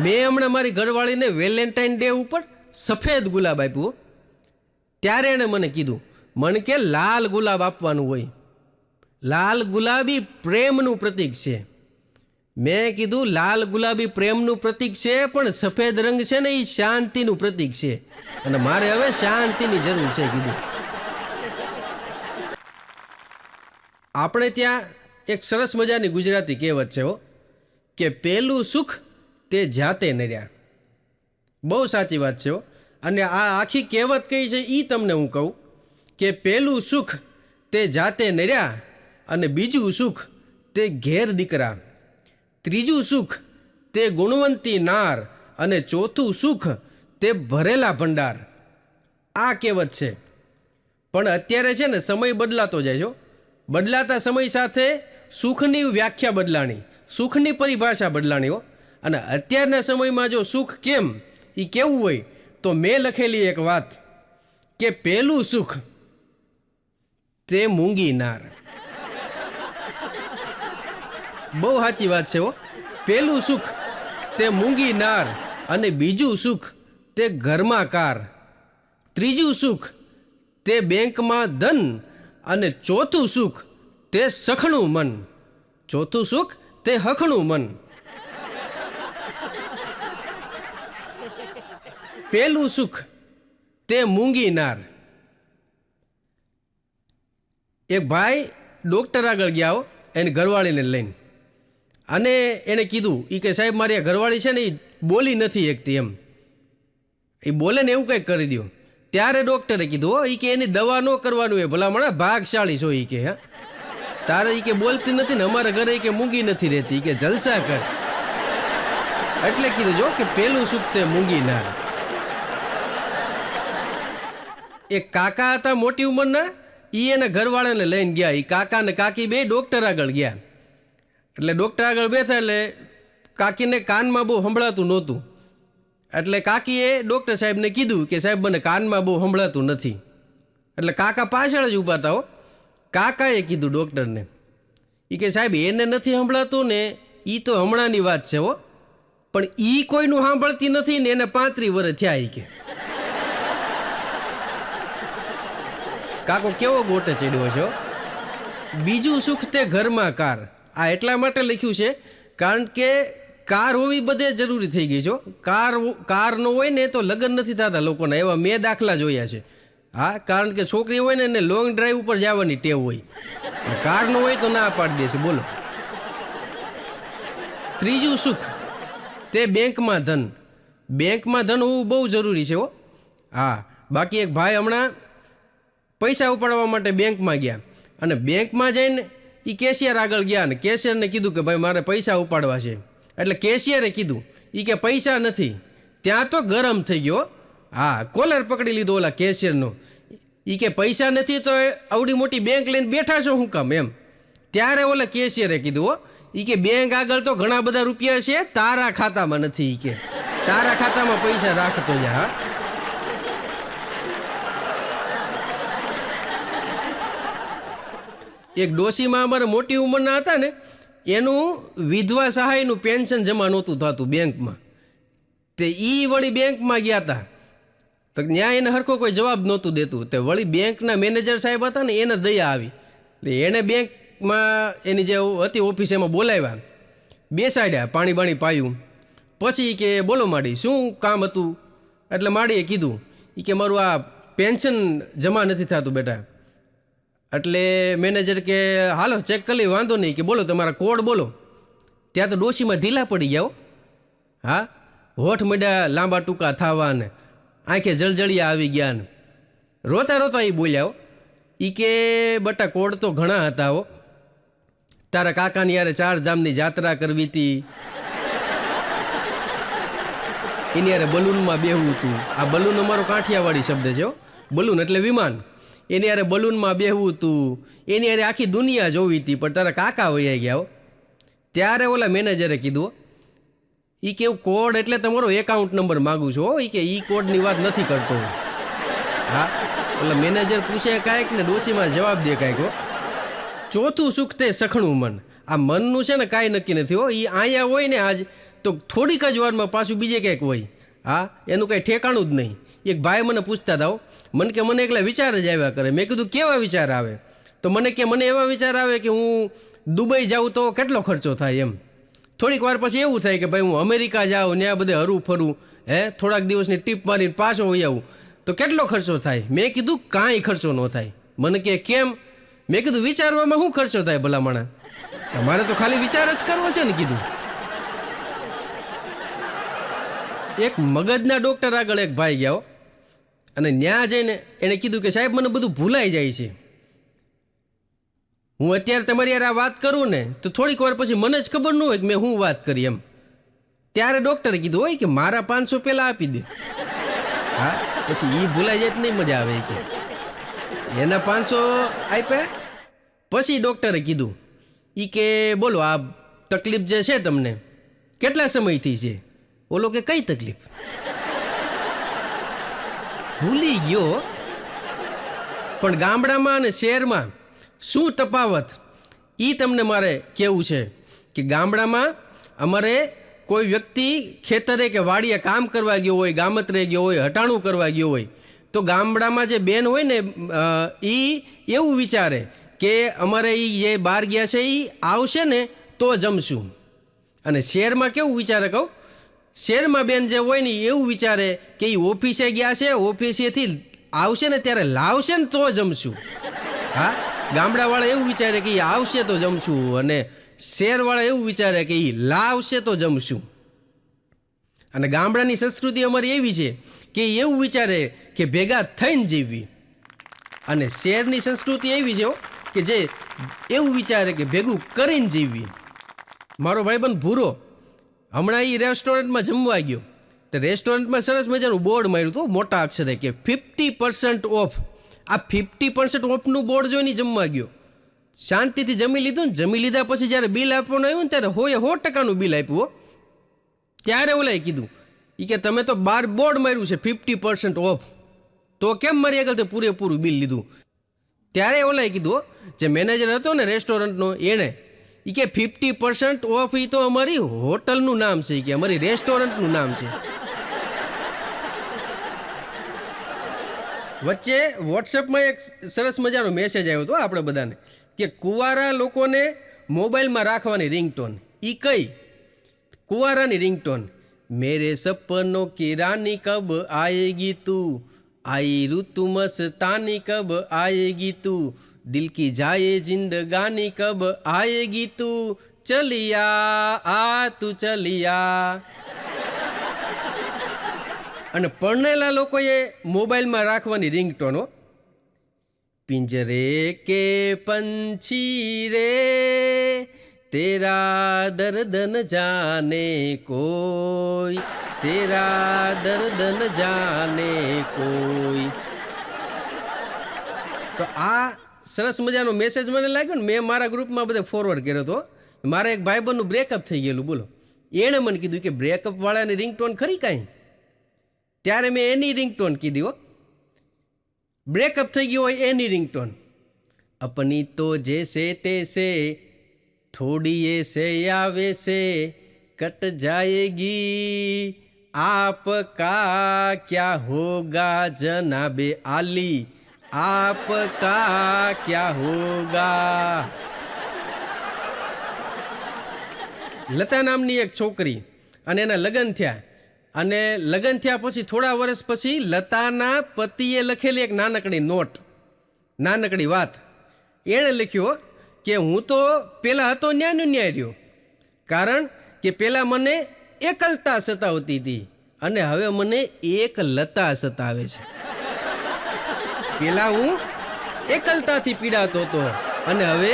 મેં હમણાં મારી ઘરવાળીને વેલેન્ટાઇન ડે ઉપર સફેદ ગુલાબ આપ્યું. ત્યારે એણે મને કીધું, મને કે લાલ ગુલાબ આપવાનું હોય, લાલ ગુલાબી પ્રેમનું પ્રતીક છે. મેં કીધું લાલ ગુલાબી પ્રેમનું પ્રતીક છે, પણ સફેદ રંગ છે ને એ શાંતિનું પ્રતીક છે, અને મારે હવે શાંતિની જરૂર છે કીધું. આપણે ત્યાં એક સરસ મજાની ગુજરાતી કહેવત છે કે પેલું સુખ તે જાતે નર્યા. બહુ સાચી વાત છે. અને આ આખી કહેવત કઈ છે એ તમને હું કહું કે પેલું સુખ તે જાતે નર્યા, અને બીજું સુખ તે ઘેર દીકરા, ત્રીજું સુખ તે ગુણવંતી નાર, અને ચોથું સુખ તે ભરેલા ભંડાર. આ કહેવત છે. પણ અત્યારે છે ને સમય બદલાતો જાય છે. બદલાતા સમય સાથે સુખની વ્યાખ્યા બદલાણી, સુખની પરિભાષા બદલાણી. અને અત્યારના સમયમાં જો સુખ કેમ એ કેવું હોય તો મેં લખેલી એક વાત કે પેલું સુખ તે મૂંગી નાર. બહુ સાચી વાત છે. પેલું સુખ તે મૂંગી નાર, અને બીજું સુખ તે ઘરમાં કાર, ત્રીજું સુખ તે બેંકમાં ધન, અને ચોથું સુખ તે સખણું મન. ચોથું સુખ તે હખણું મન. પેલું સુખ તે મૂંગી નાર. એક ભાઈ ડૉક્ટર આગળ ગયા એની ઘરવાળીને લઈને, અને એણે કીધું એ કે સાહેબ મારી આ ઘરવાળી છે ને એ બોલી નથી એકતી, એમ એ બોલે ને એવું કંઈક કરી દો. ત્યારે ડૉક્ટરે કીધું એ કે એની દવા ન કરવાનું હોય, ભલામણા ભાગશાળી છો એ કે. હા, તારે એ કે બોલતી નથી ને અમારા ઘરે કે મૂંગી નથી રહેતી, કે જલસા કર. એટલે કીધું જો કે પેલું સુખ તે મૂંગી નાર. એક કાકા હતા મોટી ઉંમરના, એ એના ઘરવાળાને લઈને ગયા. એ કાકા ને કાકી બે ડૉક્ટર આગળ ગયા. એટલે ડૉક્ટર આગળ બેઠા એટલે કાકીને કાનમાં બહુ સંભળાતું નહોતું. એટલે કાકીએ ડૉક્ટર સાહેબને કીધું કે સાહેબ મને કાનમાં બહુ સંભળાતું નથી. એટલે કાકા પાછળ જ ઊભા હતા. કાકાએ કીધું ડૉક્ટરને, એ કે સાહેબ એને નથી સંભળાતું ને એ તો હમણાંની વાત છે પણ એ કોઈનું સાંભળતી નથી ને એને 35 વર્ષ થયા. એ કે કાકો કેવો ગોટે ચડ્યો છે. બીજું સુખ તે ઘરમાં કાર. આ એટલા માટે લખ્યું છે કારણ કે કાર હોવી બધે જરૂરી થઈ ગઈ છે. કાર ન હોય ને તો લગ્ન નથી થતા લોકોના, એવા મેં દાખલા જોયા છે. હા, કારણ કે છોકરી હોય ને એને લોંગ ડ્રાઈવ ઉપર જવાની ટેવ હોય, કાર ન હોય તો ના પાડી દે છે. બોલો. ત્રીજું સુખ તે બેંકમાં ધન. બેંકમાં ધન હોવું બહુ જરૂરી છે. હા, બાકી એક ભાઈ હમણાં પૈસા ઉપાડવા માટે બેંકમાં ગયા, અને બેંકમાં જઈને એ કેશિયર આગળ ગયા ને કેશિયરને કીધું કે ભાઈ મારે પૈસા ઉપાડવા છે. એટલે કેશિયરે કીધું એ કે પૈસા નથી. ત્યાં તો ગરમ થઈ ગયો, હા, કોલર પકડી લીધો ઓલા કેશિયરનો. એ કે પૈસા નથી તો આવડી મોટી બેંક લઈને બેઠા છો શું કામ એમ. ત્યારે ઓલા કેશિયરે કીધું હો, એ કે બેંક આગળ તો ઘણા બધા રૂપિયા છે, તારા ખાતામાં નથી. એ કે તારા ખાતામાં પૈસા રાખતો જા. હા, એક ડોશીમાં અમારે મોટી ઉંમરના હતા ને, એનું વિધવા સહાયનું પેન્શન જમા નહોતું થતું બેંકમાં. તે એ વળી બેંકમાં ગયા હતા તો ત્યાં એને હરખો કોઈ જવાબ નહોતું દેતું. તે વળી બેંકના મેનેજર સાહેબ હતા ને, એને દયા આવી એટલે એણે બેંકમાં એની જે હતી ઓફિસ એમાં બોલાવ્યા, બેસાડ્યા, પાણી બાણી પાયું. પછી કે બોલો માડી, શું કામ હતું? એટલે માડીએ કીધું એ કે મારું આ પેન્શન જમા નથી થતું બેટા. એટલે મેનેજર કે હાલો ચેક કરી લઈ, વાંધો નહીં, કે બોલો તમારા કોડ બોલો. ત્યાં તો ડોશીમાં ઢીલા પડી ગયા હો. હા, હોઠ મળ્યા લાંબા ટૂંકા થવા ને આંખે જળજળિયા આવી ગયા ને રોતા રોતા એ બોલ્યા હો. એ કે બટા કોડ તો ઘણા હતા હો, તારા કાકાની યારે 4 ધામની જાત્રા કરવી હતી, એની યારે બલૂનમાં બેહવું હતું. આ બલૂન અમારો કાંઠિયાવાડી શબ્દ છે હો, બલૂન એટલે વિમાન. એની યારે બલૂનમાં બેહવું હતું, એની યારે આખી દુનિયા જોવી હતી, પણ તારા કાકા વૈયા ગયા હો. ત્યારે ઓલા મેનેજરે કીધું એ કે કોડ એટલે તમારો એકાઉન્ટ નંબર માગું છું. એ કે એ કોડની વાત નથી કરતો. હા, એટલે મેનેજર પૂછે કાંઈક ને ડોશીમાં જવાબ દે કાંઈક હો. ચોથું સુખ તે સખણું મન. આ મનનું છે ને કાંઈ નક્કી નથી હો. એ અહીંયા હોય ને આજ તો થોડીક જ વારમાં પાછું બીજે ક્યાંક હોય. હા, એનું કાંઈ ઠેકાણું જ નહીં. એક ભાઈ મને પૂછતા હતા, મને કે મને એકલા વિચાર જ આવ્યા કરે. મેં કીધું કેવા વિચાર આવે? તો મને કે મને એવા વિચાર આવે કે હું દુબઈ જાઉં તો કેટલો ખર્ચો થાય એમ. થોડીક વાર પછી એવું થાય કે ભાઈ હું અમેરિકા જાઉં, ત્યાં બધે હરું ફરું, થોડાક દિવસની ટીપ મારીને પાછો હોઈ આવું તો કેટલો ખર્ચો થાય? મેં કીધું કાંઈ ખર્ચો ન થાય. મને કે કેમ? મેં કીધું વિચારવામાં શું ખર્ચો થાય ભલામણા? તમારે તો ખાલી વિચાર જ કરવો છે ને. કીધું એક મગજના ડૉક્ટર આગળ એક ભાઈ ગયા અને ત્યાં જઈને એણે કીધું કે સાહેબ મને બધું ભૂલાઈ જાય છે, હું અત્યારે તમારી યાર આ વાત કરું ને તો થોડીક વાર પછી મને જ ખબર ન હોય કે મેં શું વાત કરી એમ. ત્યારે ડૉક્ટરે કીધું હોય કે મારા 500 પહેલાં આપી દે. હા, પછી એ ભૂલાઈ જાય તો નહીં મજા આવે કે એના 500 આપ્યા. પછી ડૉક્ટરે કીધું એ કે બોલો આ તકલીફ જે છે તમને કેટલા સમયથી છે? ઓલો કે કઈ તકલીફ? ભૂલી ગયો. પણ ગામડામાં અને શહેરમાં શું તફાવત એ તમને મારે કહેવું છે કે ગામડામાં અમારે કોઈ વ્યક્તિ ખેતરે કે વાડીએ કામ કરવા ગયો હોય, ગામત્રે ગયો હોય, હટાણું કરવા ગયો હોય તો ગામડામાં જે બેન હોય ને એ એવું વિચારે કે અમારે એ જે બહાર ગયા છે એ આવશે ને તો જમશું. અને શહેરમાં કેવું વિચારે કહું? શહેરમાં બેન જે હોય ને એવું વિચારે કે એ ઓફિસે ગયા છે, ઓફિસેથી આવશે ને ત્યારે લાવશે ને તો જમશું. હા, ગામડાવાળા એવું વિચારે કે એ આવશે તો જમશું અને શહેરવાળા એવું વિચારે કે એ લાવશે તો જમશું. અને ગામડાની સંસ્કૃતિ અમારી એવી છે કે એવું વિચારે કે ભેગા થઈને જીવવી. અને શહેરની સંસ્કૃતિ એવી છે કે જે એવું વિચારે કે ભેગું કરીને જીવવી. મારો ભાઈબંધ ભૂરો હમણાં એ રેસ્ટોરન્ટમાં જમવા ગયો તો રેસ્ટોરન્ટમાં સરસ મજાનું બોર્ડ માર્યું હતું મોટા અક્ષરે કે 50% ઓફ. આ 50% ઓફનું બોર્ડ જોઈને જમવા ગયો. શાંતિથી જમી લીધું ને જમી લીધા પછી જ્યારે બિલ આપવાનું આવ્યું ને ત્યારે 100% બિલ આપ્યું. ત્યારે ઓલાએ કીધું એ કે તમે તો બાર બોર્ડ માર્યું છે 50% ઓફ, તો કેમ મારી આગળ તે પૂરેપૂરું બિલ લીધું? ત્યારે ઓલાએ કીધું જે મેનેજર હતો ને રેસ્ટોરન્ટનો એણે એ કે 50% ઓફ એ તો અમારી હોટલનું નામ છે, કે અમારી રેસ્ટોરન્ટનું નામ છે. વચ્ચે વોટ્સએપમાં એક સરસ મજાનો મેસેજ આવ્યો હતો આપણે બધાને કે કુંવારા લોકોને મોબાઈલમાં રાખવાની રિંગટોન. એ કઈ? કુંવારાની રિંગટોન. મેરે સપનો કી રાની કબ આયેગી તું, आई ऋतु मस्तानी कब आएगी तू, दिल की जाए जिंदगानी कब आएगी तू, चलिया आ તું ચલિયા. અને પરણેલા લોકોએ મોબાઈલમાં રાખવાની રિંગટોનો પિંજરે કે પંછી રે તેરા દર્દ ન જાને કોઈ, તેરા દર્દ ન જાને કોઈ. તો આ સરસ મજાનો મેસેજ મને લાગ્યો ને, મેં મારા ગ્રુપમાં બધે ફોરવર્ડ કર્યો હતો. મારા એક ભાઈબંધનું બ્રેકઅપ થઈ ગયેલું, બોલો. એણે મને કીધું કે બ્રેકઅપ વાળાની રિંગટોન ખરી કાંઈ? ત્યારે મેં એની રિંગટોન કીધી હો. બ્રેકઅપ થઈ ગયો હોય એની રિંગટોન. અપની તો જૈસે તૈસે થોડી એસે આવે સે कट जाएगी आपका क्या होगा जनाबे आली आपका क्या होगा. લતા નામની એક છોકરી અને એના લગ્ન થયા, અને લગ્ન થયા પછી થોડા વર્ષ પછી લતાના પતિએ લખેલી એક નાનકડી નોટ, નાનકડી વાત. એણે લખ્યો કે હું તો પહેલાં હતો ન્યાયનો ન્યાય રહ્યો, કારણ કે પહેલાં મને એકલતા સતાવતી હતી અને હવે મને એક લતા સતાવે છે. પહેલાં હું એકલતાથી પીડાતો હતો અને હવે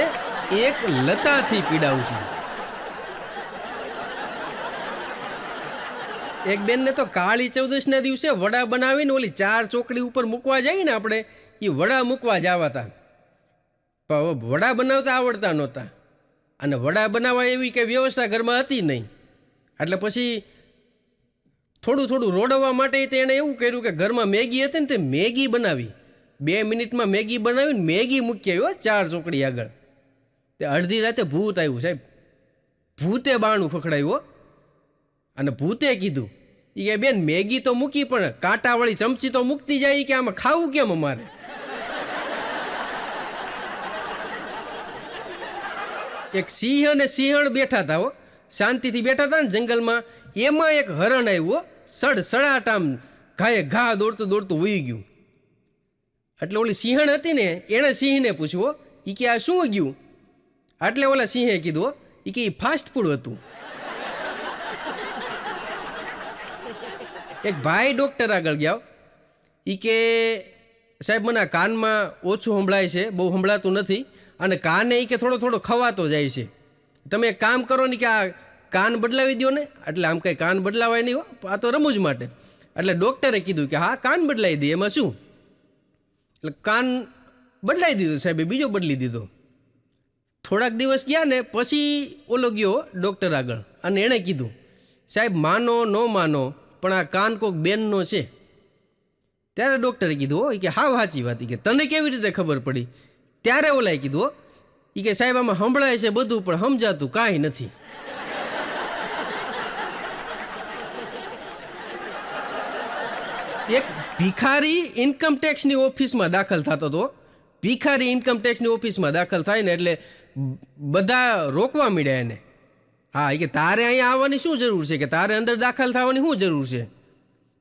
એક લતાથી પીડાવું છું. એક બેનને તો કાળી ચૌદશના દિવસે વડા બનાવીને ઓલી 4 ચોકડી ઉપર મૂકવા જઈએ ને આપણે, એ વડા મૂકવા જવા હતા. પણ વડા બનાવતા આવડતા નહોતા, અને વડા બનાવવા એવી કંઈ વ્યવસ્થા ઘરમાં હતી નહીં. એટલે પછી થોડું થોડું રોડવવા માટે તેણે એવું કર્યું કે ઘરમાં મેગી હતી ને તે મેગી બનાવી. 2 મિનિટમાં મેગી બનાવીને મેગી મૂકી આવ્યો 4 ચોકડી આગળ. તે અડધી રાતે ભૂત આવ્યું સાહેબ, ભૂતે બાણું ફખડાયું. અને ભૂતે કીધું એ કે બેન મેગી તો મૂકી પણ કાંટાવાળી ચમચી તો મૂકતી જાય કે આમાં ખાવું કેમ અમારે? એક સિંહ અને સિંહણ બેઠા હતા હો, શાંતિથી બેઠા હતા ને જંગલમાં. એમાં એક હરણ આવ્યું, સડાટ આમ ઘાએ ઘા દોડતું દોડતું વહી ગયું. એટલે ઓલી સિંહણ હતી ને એણે સિંહને પૂછ્યું એ કે આ શું ગયું? એટલે ઓલા સિંહે કીધું એ કે એ ફાસ્ટ ફૂડ હતું. એક ભાઈ ડૉક્ટર આગળ ગયા. એ કે સાહેબ મને આ કાનમાં ઓછું સંભળાય છે, બહુ સંભળાતું નથી, અને કાને એ કે થોડો થોડો ખવાતો જાય છે. તમે એક કામ કરો ને કે આ કાન બદલાવી દો ને. એટલે આમ કંઈ કાન બદલાવાય નહીં હો, આ તો રમૂજ માટે. એટલે ડૉક્ટરે કીધું કે હા કાન બદલાવી દે, એમાં શું? એટલે કાન બદલાવી દીધો સાહેબે, બીજો બદલી દીધો. થોડાક દિવસ ગયા ને પછી ઓલો ગયો ડૉક્ટર આગળ, અને એણે કીધું સાહેબ માનો ન માનો પણ આ કાન કોઈક બેનનો છે. ત્યારે ડૉક્ટરે કીધું હો કે હાવ સાચી વાત, કે તને કેવી રીતે ખબર પડી? ત્યારે ઓલાએ કીધું એ કે સાહેબ આમાં સંભળાય છે બધું પણ સમજાતું કાંઈ નથી. એક ભિખારી ઇન્કમટેક્સની ઓફિસમાં દાખલ થતો હતો. ભિખારી ઇન્કમટેક્સની ઓફિસમાં દાખલ થાય ને એટલે બધા રોકવા માંડ્યા એને. હા એ કે તારે અહીંયા આવવાની શું જરૂર છે, કે તારે અંદર દાખલ થવાની શું જરૂર છે?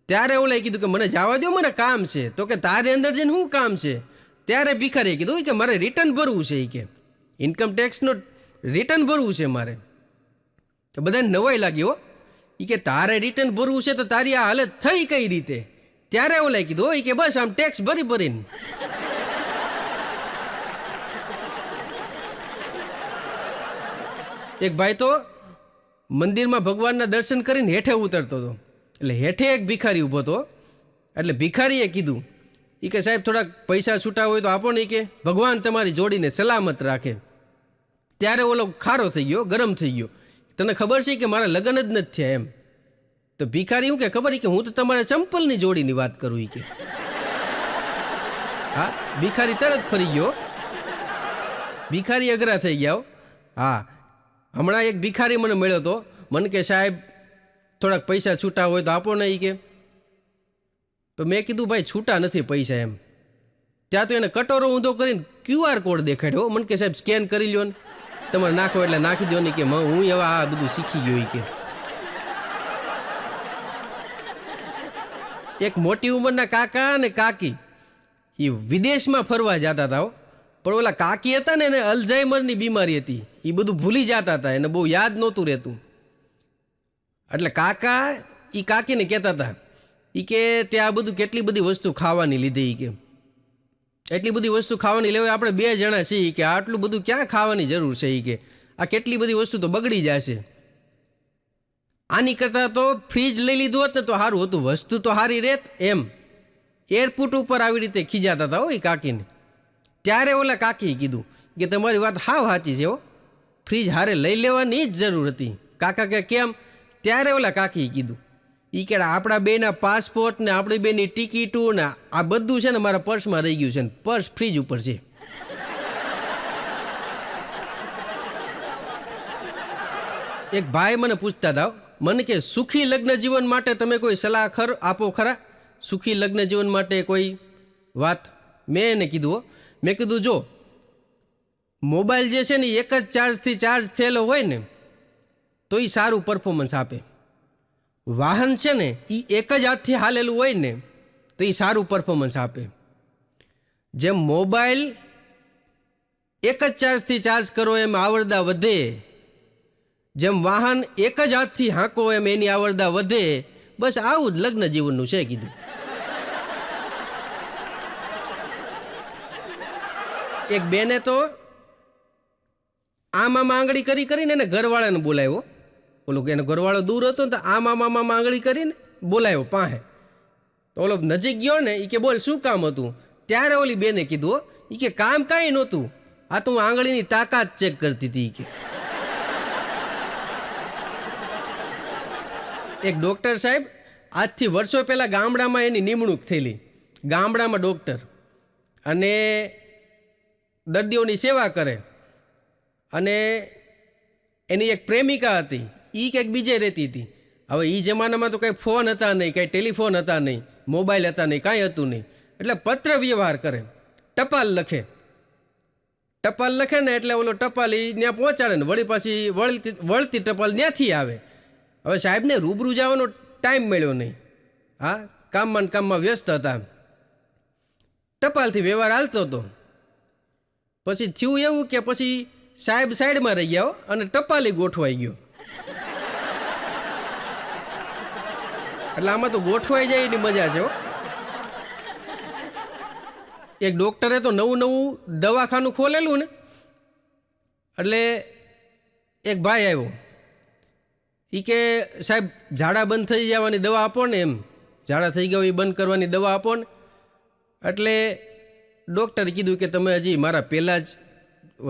ત્યારે ઓલાએ કીધું કે મને જવા દો, મને કામ છે. તો કે તારે અંદર જઈને શું કામ છે? ત્યારે ભિખારીએ કીધું કે મારે રિટર્ન ભરવું છે, એ કે ઇન્કમટેક્સનો રિટર્ન ભરવું છે મારે. તો બધાને નવાઈ લાગી હો. એ કે તારે રિટર્ન ભરવું છે તો તારી આ હાલત થઈ કઈ રીતે? ત્યારે ઓલાએ કીધું કે બસ આમ ટેક્સ ભરી ભરીને. એક ભાઈ તો મંદિરમાં ભગવાનના દર્શન કરીને હેઠે ઉતરતો હતો. એટલે હેઠે એક ભિખારી ઊભો હતો. એટલે ભિખારીએ કીધું એ કે સાહેબ થોડાક પૈસા છૂટા હોય તો આપો ને, કે ભગવાન તમારી જોડીને સલામત રાખે. ત્યારે ઓલો ખારો થઈ ગયો, ગરમ થઈ ગયો. તને ખબર છે કે મારા લગ્ન જ નથી થયા એમ? તો ભિખારી શું કે ખબર કે હું તો તમારા ચંપલની જોડીની વાત કરું. એ કે હા, ભિખારી તરત ફરી ગયો. ભિખારી અઘરા થઈ ગયા. હા, હમણાં એક ભિખારી મને મળ્યો હતો. મને કે સાહેબ થોડાક પૈસા છૂટા હોય તો આપો ને. એ કે તો મેં કીધું ભાઈ છૂટા નથી પૈસા એમ. ત્યાં તો એને કટોરો ઊંધો કરીને QR કોડ દેખાડ્યો. મને કે સાહેબ સ્કેન કરી લ્યો ને, તમારે નાખો એટલે નાખી દો ને. કે હું એવા આ બધું શીખી ગયો. એ કે એક મોટી ઉંમરના કાકા અને કાકી એ વિદેશમાં ફરવા જતા હતા. પણ ઓલા કાકી હતા ને એને અલ્ઝાઇમરની બીમારી હતી, એ બધું ભૂલી જતા હતા, એને બહુ યાદ નહોતું રહેતું. એટલે કાકા એ કાકીને કહેતા હતા એ કે તે આ બધું કેટલી બધી વસ્તુ ખાવાની લીધી. એ કે એટલી બધી વસ્તુ ખાવાની લેવાય, આપણે 2 જણા છીએ, કે આટલું બધું ક્યાં ખાવાની જરૂર છે? એ કે આ કેટલી બધી વસ્તુ તો બગડી જશે. આની કરતાં તો ફ્રીજ લઈ લીધું હોત ને તો સારું હતું, વસ્તુ તો સારી રહેત એમ. એરપોર્ટ ઉપર આવી રીતે ખીજાતા હતા એ કાકીને. ત્યારે ઓલા કાકીએ કીધું કે તમારી વાત હાવ સાચી છે હો, ફ્રીજ હારે લઈ લેવાની જ જરૂર હતી. કાકા કે કેમ? ત્યારે ઓલા કાકીએ કીધું કે આપણા બેના પાસપોર્ટ ને આપણી બેની ટિકિટું ને આ બધું છે ને મારા પર્સમાં રહી ગયું છે ને પર્સ ફ્રીજ ઉપર છે. એક ભાઈ મને પૂછતા હતા, મને કે સુખી લગ્ન જીવન માટે તમે કોઈ સલાહ આપો ખરા? સુખી લગ્ન જીવન માટે કોઈ વાત? મેં એને કીધું મેં કીધું જો મોબાઈલ જે છે ને એક જ ચાર્જથી ચાર્જ થયેલો હોય ને તો એ સારું પરફોર્મન્સ આપે. વાહન છે ને એ એક જ હાથથી હાલેલું હોય ને તો એ સારું પરફોર્મન્સ આપે. જેમ મોબાઈલ એક જ ચાર્જથી ચાર્જ કરો એમ આવરદા વધે, જેમ વાહન એક જ હાથથી હાંકો એમ એની આવરદા વધે. બસ આવું જ લગ્ન જીવનનું છે કીધું. એક બેને તો આમાં આંગળી કરીને એને ઘરવાળાને બોલાવ્યો. ઓલો એનો ઘરવાળો દૂર હતો ને તો આમાં આંગળી કરીને બોલાવ્યો પાસે. તો ઓલો નજીક ગયો ને એ કે બોલ શું કામ હતું? ત્યારે ઓલી બેને કીધું એ કે કામ કાંઈ નહોતું, આ તો હું આંગળીની તાકાત ચેક કરતી હતી કે. એક ડૉક્ટર સાહેબ આજથી વર્ષો પહેલાં ગામડામાં એની નિમણૂક થયેલી. ગામડામાં ડૉક્ટર અને દર્દીઓની સેવા કરે. અને એની એક પ્રેમિકા હતી, એ કંઈક બીજે રહેતી હતી. હવે એ જમાનામાં તો કંઈ ફોન હતા નહીં, કંઈ ટેલિફોન હતા નહીં, મોબાઈલ હતા નહીં, કાંઈ હતું નહીં. એટલે પત્ર વ્યવહાર કરે, ટપાલ લખે. ટપાલ લખે ને એટલે ઓલો ટપાલ એ ત્યાં પહોંચાડે ને વળી પાછી વળતી ટપાલ ત્યાંથી આવે. હવે સાહેબને રૂબરૂ જવાનો ટાઈમ મળ્યો નહીં. હા, કામમાં વ્યસ્ત હતા. ટપાલથી વ્યવહાર હાલતો હતો. પછી થયું એવું કે પછી સાહેબ સાઈડમાં રહી ગયા અને ટપાલી ગોઠવાઈ ગયો. એટલે આમાં તો ગોઠવાઈ જાય એની મજા છે. એક ડૉક્ટરે તો નવું દવાખાનું ખોલેલું ને એટલે એક ભાઈ આવ્યો. એ કે સાહેબ ઝાડા બંધ થઈ જવાની દવા આપો ને, એમ ઝાડા થઈ ગયા એ બંધ કરવાની દવા આપો ને. એટલે ડૉક્ટરે કીધું કે તમે હજી મારા પહેલાં જ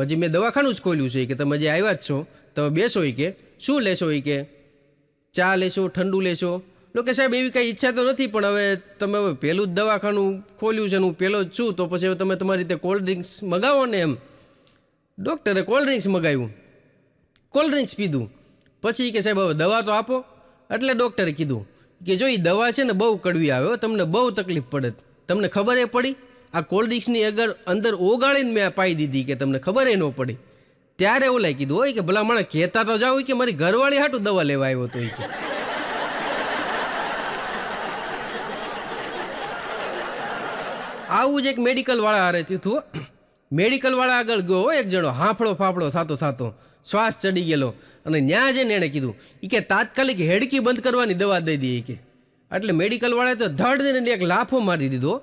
હજી મેં દવાખાનું જ ખોલ્યું છે કે તમે હજી આવ્યા જ છો, તમે બેસો એ કે શું લેશો એ કે ચા લેશો, ઠંડુ લેશો? કે સાહેબ એવી કાંઈ ઈચ્છા તો નથી, પણ હવે તમે હવે પહેલું જ દવાખાનું ખોલ્યું છે ને હું પહેલો જ છું તો પછી હવે તમે તમારી રીતે કોલ્ડ ડ્રિંક્સ મગાવો ને એમ. ડૉક્ટરે કોલ્ડ ડ્રિંક્સ મગાવ્યું, કોલ્ડ ડ્રિંક્સ પીધું. પછી કે સાહેબ હવે દવા તો આપો. એટલે ડૉક્ટરે કીધું કે જો એ દવા છે ને બહુ કડવી આવે, તમને બહુ તકલીફ પડે. તમને ખબર એ પડી? આ કોલ્ડ ડ્રિંક્સની અંદર ઓગાળીને મેં પાઈ દીધી કે તમને ખબર એ ન પડી. ત્યારે ઓલાએ કીધું હોય કે ભલા માણસ કહેતા તો જાવ કે મારી ઘરવાળી હાટું દવા લેવા આવ્યો હતો. કે આવું જ એક મેડિકલવાળા હારે થયું. મેડિકલવાળા આગળ ગયો એક જણો, હાંફળો ફાફળો થતો શ્વાસ ચડી ગયેલો. અને ન્યા જઈને એણે કીધું કે તાત્કાલિક હેડકી બંધ કરવાની દવા દઈ દઈએ કે. એટલે મેડિકલવાળાએ તો ધડ દઈને એક લાફો મારી દીધો.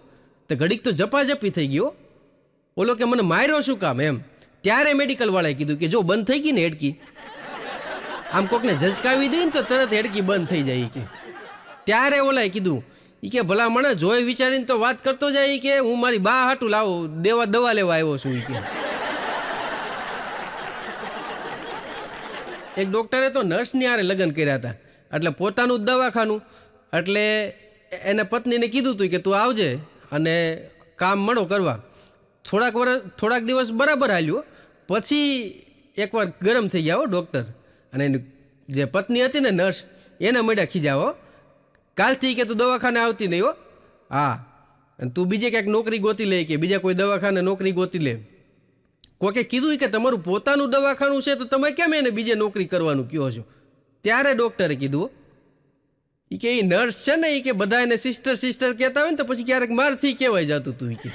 તો ઘડીક તો ઝપાઝપી થઈ ગયો. ઓલો કે મને માર્યો શું કામ એમ. ત્યારે મેડિકલવાળાએ કીધું કે જો બંધ થઈ ગઈ ને હેડકી, આમ કોકને ઝચકાવી દઈએ ને તો તરત હેડકી બંધ થઈ જાય કે. ત્યારે ઓલાએ કીધું કે ભલા મને જોઈ વિચારીને તો વાત કરતો જાય કે હું મારી બા હાટું દવા લેવા આવ્યો છું કે. એક ડૉક્ટરે તો નર્સની હારે લગ્ન કર્યા હતા. એટલે પોતાનું જ દવાખાનું. એટલે એને પત્નીને કીધું હતું કે તું આવજે અને કામ મળો કરવા. થોડાક દિવસ બરાબર હાલ્યું. પછી એકવાર ગરમ થઈ ગયા ડૉક્ટર. અને એની જે પત્ની હતી ને નર્સ, એને મળ્યા ખીજાવો, કાલથી કે તું દવાખાને આવતી નહીં હો. હા, અને તું બીજે ક્યાંક નોકરી ગોતી લે કે બીજા કોઈ દવાખાને નોકરી ગોતી લે. કોકે કીધું કે તમારું પોતાનું દવાખાનું છે તો તમે કેમ એને બીજે નોકરી કરવાનું કહો છો? ત્યારે ડૉક્ટરે કીધું કે એ નર્સ છે ને એ કે બધા એને સિસ્ટર કહેતા હોય ને તો પછી ક્યારેક મારથી કહેવાય જતું હતું કે.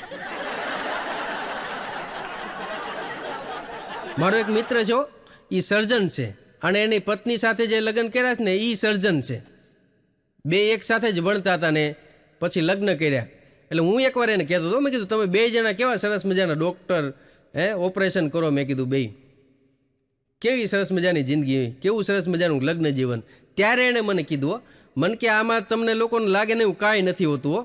મારો એક મિત્ર છે, એ સર્જન છે અને એની પત્ની સાથે જે લગ્ન કર્યા છે ને એ સર્જન છે. બે એક સાથે જ ભણતા હતા ને પછી લગ્ન કર્યા. એટલે હું એકવાર એને કહેતો હતો, મેં કીધું તમે બે જણા કેવા સરસ મજાના ડૉક્ટર, ઓપરેશન કરો. મેં કીધું બે કેવી સરસ મજાની જિંદગી, કેવું સરસ મજાનું લગ્ન જીવન. ત્યારે એણે મને કીધું હો, મન કે આમાં તમને લોકોને લાગે ને એવું કાંઈ નથી હોતું હો.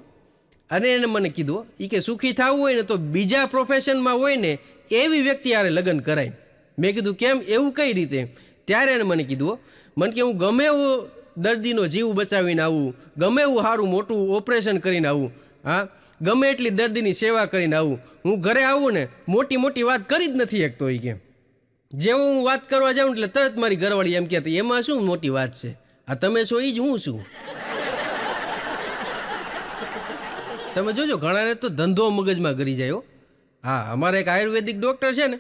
અને એણે મને કીધું એ કે સુખી થવું હોય ને તો બીજા પ્રોફેશનમાં હોય ને એવી વ્યક્તિ યારે લગ્ન કરાય. મેં કીધું કેમ, એવું કઈ રીતે? ત્યારે એણે મને કીધું મન કે હું ગમે એવું દર્દીનો જીવ બચાવીને આવું, ગમે એવું સારું મોટું ઓપરેશન કરીને આવું, હા, ગમે એટલી દર્દીની સેવા કરીને આવું, હું ઘરે આવું ને મોટી મોટી વાત કરી જ નથી શકતો. એ કે જેવું હું વાત કરવા જાઉં એટલે તરત મારી ઘરવાળી એમ કહેતી એમાં શું મોટી વાત છે, આ તમે છો એ જ હું છું. તમે જોજો ઘણાને તો ધંધો મગજમાં ગરી જાય. હા, અમારા એક આયુર્વેદિક ડૉક્ટર છે ને,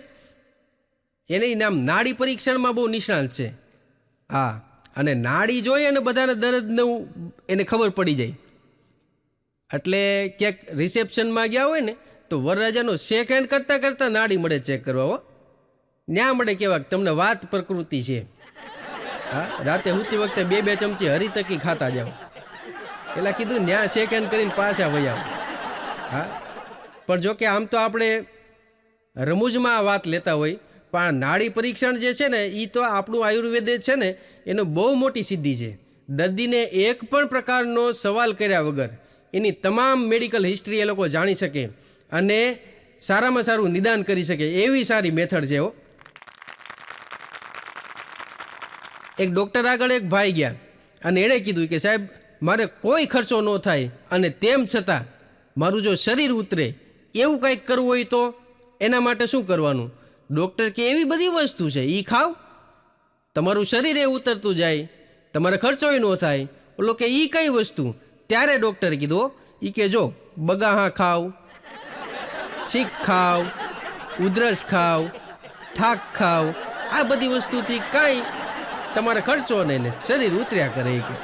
એને નામ નાડી પરીક્ષણમાં બહુ નિષ્ણાંત છે. હા, અને નાડી જોઈએ ને બધાને દર્દનું એને ખબર પડી જાય. એટલે ક્યાંક રિસેપ્શનમાં ગયા હોય ને તો વરરાજાનો શેક હેન્ડ કરતાં કરતાં નાડી મળે ચેક કરવા. હો, ન્યા મળે કેવા તમને વાત પ્રકૃતિ છે. હા, રાતે સૂતી વખતે 2-2 ચમચી હરીતકી ખાતા જાઓ. પેલા કીધું ન્યા શેક હેન્ડ કરીને પાછા વયા. હા, પણ જો કે આમ તો આપણે રમૂજમાં આ વાત લેતા હોય, પણ નાડી પરીક્ષણ જે છે ને એ તો આપણું આયુર્વેદ છે ને એનો બહુ મોટી સિદ્ધિ છે. દર્દીને એક પણ પ્રકારનો સવાલ કર્યા વગર એની તમામ મેડિકલ હિસ્ટ્રી એ લોકો જાણી શકે અને સારામાં સારું નિદાન કરી શકે એવી સારી મેથડ છે. એક ડૉક્ટર આગળ એક ભાઈ ગયા અને એણે કીધું કે સાહેબ મારે કોઈ ખર્ચો ન થાય અને તેમ છતાં મારું જો શરીર ઉતરે એવું કંઈક કરવું હોય તો એના માટે શું કરવાનું? ડૉક્ટર કે એવી બધી વસ્તુ છે, એ ખાવ, તમારું શરીર એ ઉતરતું જાય, તમારે ખર્ચોય ન થાય. ઓલો કે એ કઈ વસ્તુ? ત્યારે ડૉક્ટરે કીધું એ કે જો બગાહા ખાવ, છીક ખાવ, ઉધરસ ખાવ, થાક ખાવ, આ બધી વસ્તુથી કાંઈ તમારે ખર્ચો નહીં ને શરીર ઉતર્યા કરે. કે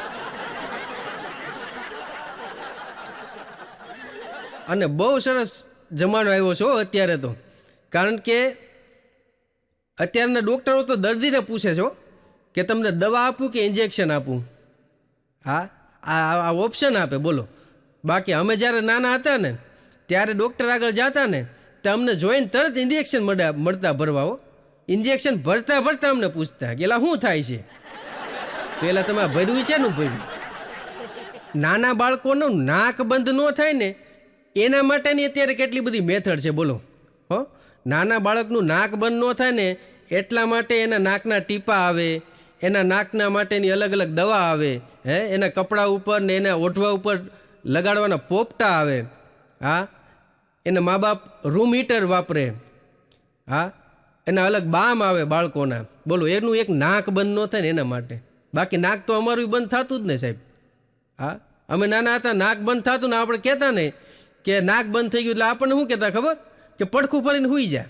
અને બહુ સરસ જમાનો આવ્યો છે અત્યારે તો, કારણ કે અત્યારના ડૉક્ટરો તો દર્દીને પૂછે છો કે તમને દવા આપું કે ઇન્જેક્શન આપું. હા, આ ઓપ્શન આપે, બોલો. બાકી અમે જ્યારે નાના હતા ને ત્યારે ડૉક્ટર આગળ જતા ને તો અમને જોઈને તરત ઇન્જેક્શન મળતા ભરવા. ઇન્જેક્શન ભરતા ભરતા અમને પૂછતા કે એલા શું થાય છે? તો એલા તમે ભર્યું છે ને ભર્યું. નાના બાળકોનું નાક બંધ ન થાય ને એના માટેની અત્યારે કેટલી બધી મેથડ છે, બોલો. હો, નાના બાળકનું નાક બંધ ન થાય ને એટલા માટે એના નાકના ટીપા આવે, એના નાકના માટેની અલગ અલગ દવા આવે, એના કપડા ઉપર ને એના ઓઢવા ઉપર લગાડવાના પોપટા આવે. હા, એના મા બાપ રૂમ હીટર વાપરે. હા, એના અલગ બામ આવે બાળકોના, બોલો. એનું એક નાક બંધ ન થાય ને એના માટે. બાકી નાક તો અમારું બંધ થતું જ ને સાહેબ. હા, અમે નાના હતા નાક બંધ થતું ને આપણે કહેતા ને કે નાક બંધ થઈ ગયું એટલે આપણને શું કહેતા ખબર? કે પડખું ફરીને સૂઈ જાય.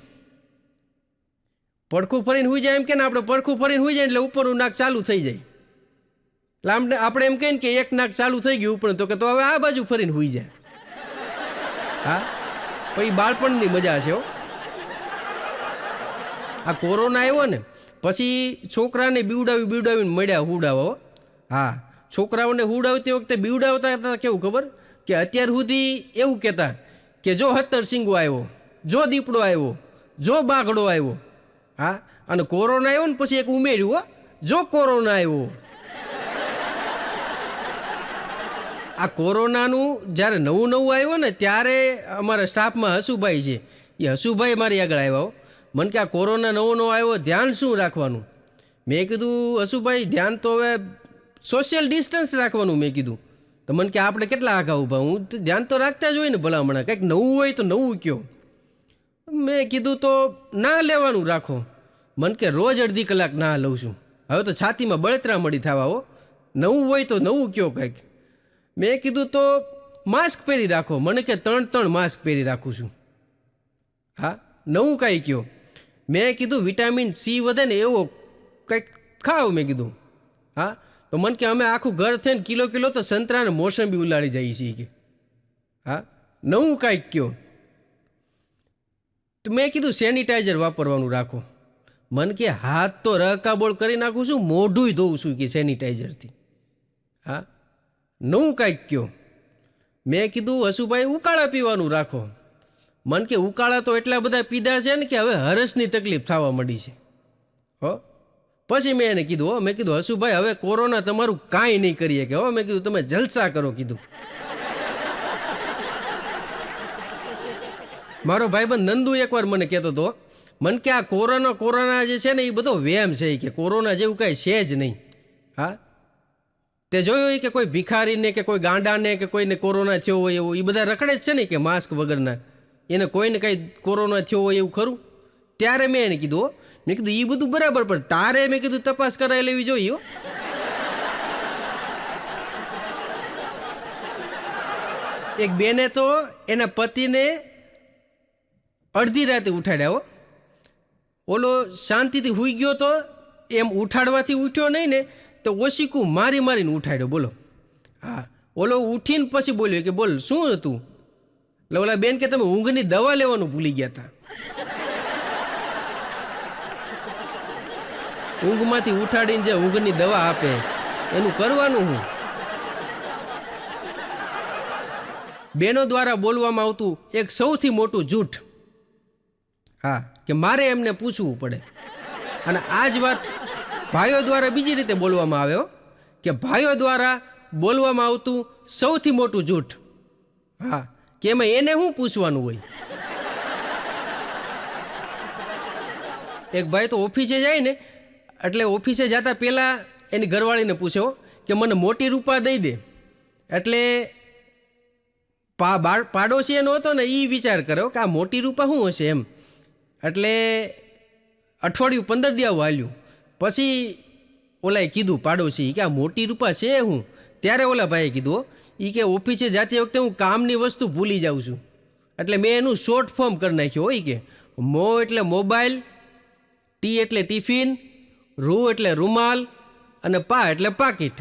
પડખું ફરીને સૂઈ જાય એમ કે ને આપણે પડખું ફરીને સૂઈ જાય એટલે ઉપરનું નાક ચાલુ થઈ જાય. એટલે આપણે એમ કહીએ ને કે એક નાક ચાલુ થઈ ગયું ઉપર, તો કે તો હવે આ બાજુ ફરીને સૂઈ જાય. હા, પણ એ બાળપણની મજા છે. આ કોરોના આવ્યો ને પછી છોકરાને બીવડાવીને મળ્યા હુડાવો. હા, છોકરાઓને હુડાવતી વખતે બીવડાવતા હતા કેવું ખબર? કે અત્યાર સુધી એવું કહેતા કે જો હત્તર સિંગો આવ્યો, જો દીપડો આવ્યો, જો બાઘડો આવ્યો. હા, અને કોરોના આવ્યો ને પછી એક ઉમેર્યું, જો કોરોના આવ્યો. આ કોરોનાનું જ્યારે નવું આવ્યો ને ત્યારે અમારા સ્ટાફમાં હસુભાઈ છે, એ હસુભાઈ મારી આગળ આવ્યા. મને કે આ કોરોના નવો આવ્યો, ધ્યાન શું રાખવાનું? મેં કીધું હસુભાઈ ધ્યાન તો હવે સોશિયલ ડિસ્ટન્સ રાખવાનું. મેં કીધું તો મને કે આપણે કેટલા આઘા ઊભા, હું ધ્યાન તો રાખતા જ હોય ને ભલામણા, કંઈક નવું હોય તો નવું કયો. મેં કીધું તો ના લેવાનું રાખો. મને કે રોજ અડધી કલાક ના લઉં છું, હવે તો છાતીમાં બળતરા મળી થવા. નવું હોય તો નવું કયો કંઈક. મેં કીધું તો માસ્ક પહેરી રાખો. મને કે 3 માસ્ક પહેરી રાખું છું. હા, નવું કાંઈ કયો. મેં કીધું વિટામિન સી વધે ને એવો કંઈક ખાઓ. મેં કીધું હા, તો મને કે અમે આખું ઘર થઈને કિલો તો સંતરાને મોસંબી ઉલાડી જઈએ છીએ. કે હા, નવું કાંઈક કયો. તો મેં કીધું સેનિટાઈઝર વાપરવાનું રાખો. મને કે હાથ તો રકાબોળ કરી નાખું છું, મોઢું ધોઉં છું કે સેનિટાઈઝરથી. હા, નવું કાંઈક કયો. મેં કીધું હસુભાઈ ઉકાળા પીવાનું રાખો. મન કે ઉકાળા તો એટલા બધા પીધા છે ને કે હવે હરસની તકલીફ થવા માંડી છે. હો, પછી મેં એને કીધું મેં કીધું હસુભાઈ હવે કોરોના તમારું કાંઈ નહીં કરીએ કે મેં કીધું તમે જલસા કરો કીધું. મારો ભાઈબંધ નંદુ એકવાર મને કહેતો હતો મને કે આ કોરોના જે છે ને એ બધો વેમ છે કે કોરોના જેવું કાંઈ છે જ નહીં. હા, તે જોયું કે કોઈ ભિખારીને કે કોઈ ગાંડાને કે કોઈને કોરોના થયો હોય એવું એ બધા રખડે જ છે ને કે માસ્ક વગરના, એને કોઈને કાંઈ કોરોના થયો હોય એવું ખરું? ત્યારે મેં એને કીધું મેં કીધું એ બધું બરાબર પણ તારે મેં કીધું તપાસ કરાવી લેવી જોઈએ. એક બેને તો એના પતિને અડધી રાતે ઉઠાડ્યા. ઓલો શાંતિથી સૂઈ ગયો તો એમ ઉઠાડવાથી ઉઠ્યો નહીં ને તો ઓશીકું મારીને ઉઠાડ્યો. બોલો. હા, ઓલો ઉઠીને પછી બોલ્યો કે બોલ શું હતું? એટલે ઓલા બેન કે તમે ઊંઘની દવા લેવાનું ભૂલી ગયા હતા. ઊંઘમાંથી ઉઠાડીને જે ઊંઘની દવા આપે એનું કરવાનું હું? બહેનો દ્વારા બોલવામાં આવતું એક સૌથી મોટું જૂઠ, હા, કે મારે એમને પૂછવું પડે. અને આ જ વાત ભાઈઓ દ્વારા બીજી રીતે બોલવામાં આવ્યો કે ભાઈઓ દ્વારા બોલવામાં આવતું સૌથી મોટું જૂઠ, હા, કે એમાં એને શું પૂછવાનું હોય. એક ભાઈ તો ઓફિસે જાય ને એટલે ઓફિસે જતા પહેલાં એની ઘરવાળીને પૂછ્યો કે મને મોટી રૂપા દઈ દે. એટલે પાડોશી એનો હતો ને એ વિચાર કર્યો કે આ મોટી રૂપા શું હશે એમ. એટલે અઠવાડિયું 15 દી આવું હાલ્યું. પછી ઓલાએ કીધું પાડોશી કે આ મોટી રૂપા છે હું? ત્યારે ઓલા ભાઈએ કીધું એ કે ઓફિસે જતી વખતે હું કામની વસ્તુ ભૂલી જાઉં છું. એટલે મેં એનું શોર્ટ ફોર્મ કરી નાખ્યું હોય કે મો એટલે મોબાઈલ, ટી એટલે ટિફિન, રૂ એટલે રૂમાલ અને પા એટલે પાકીટ.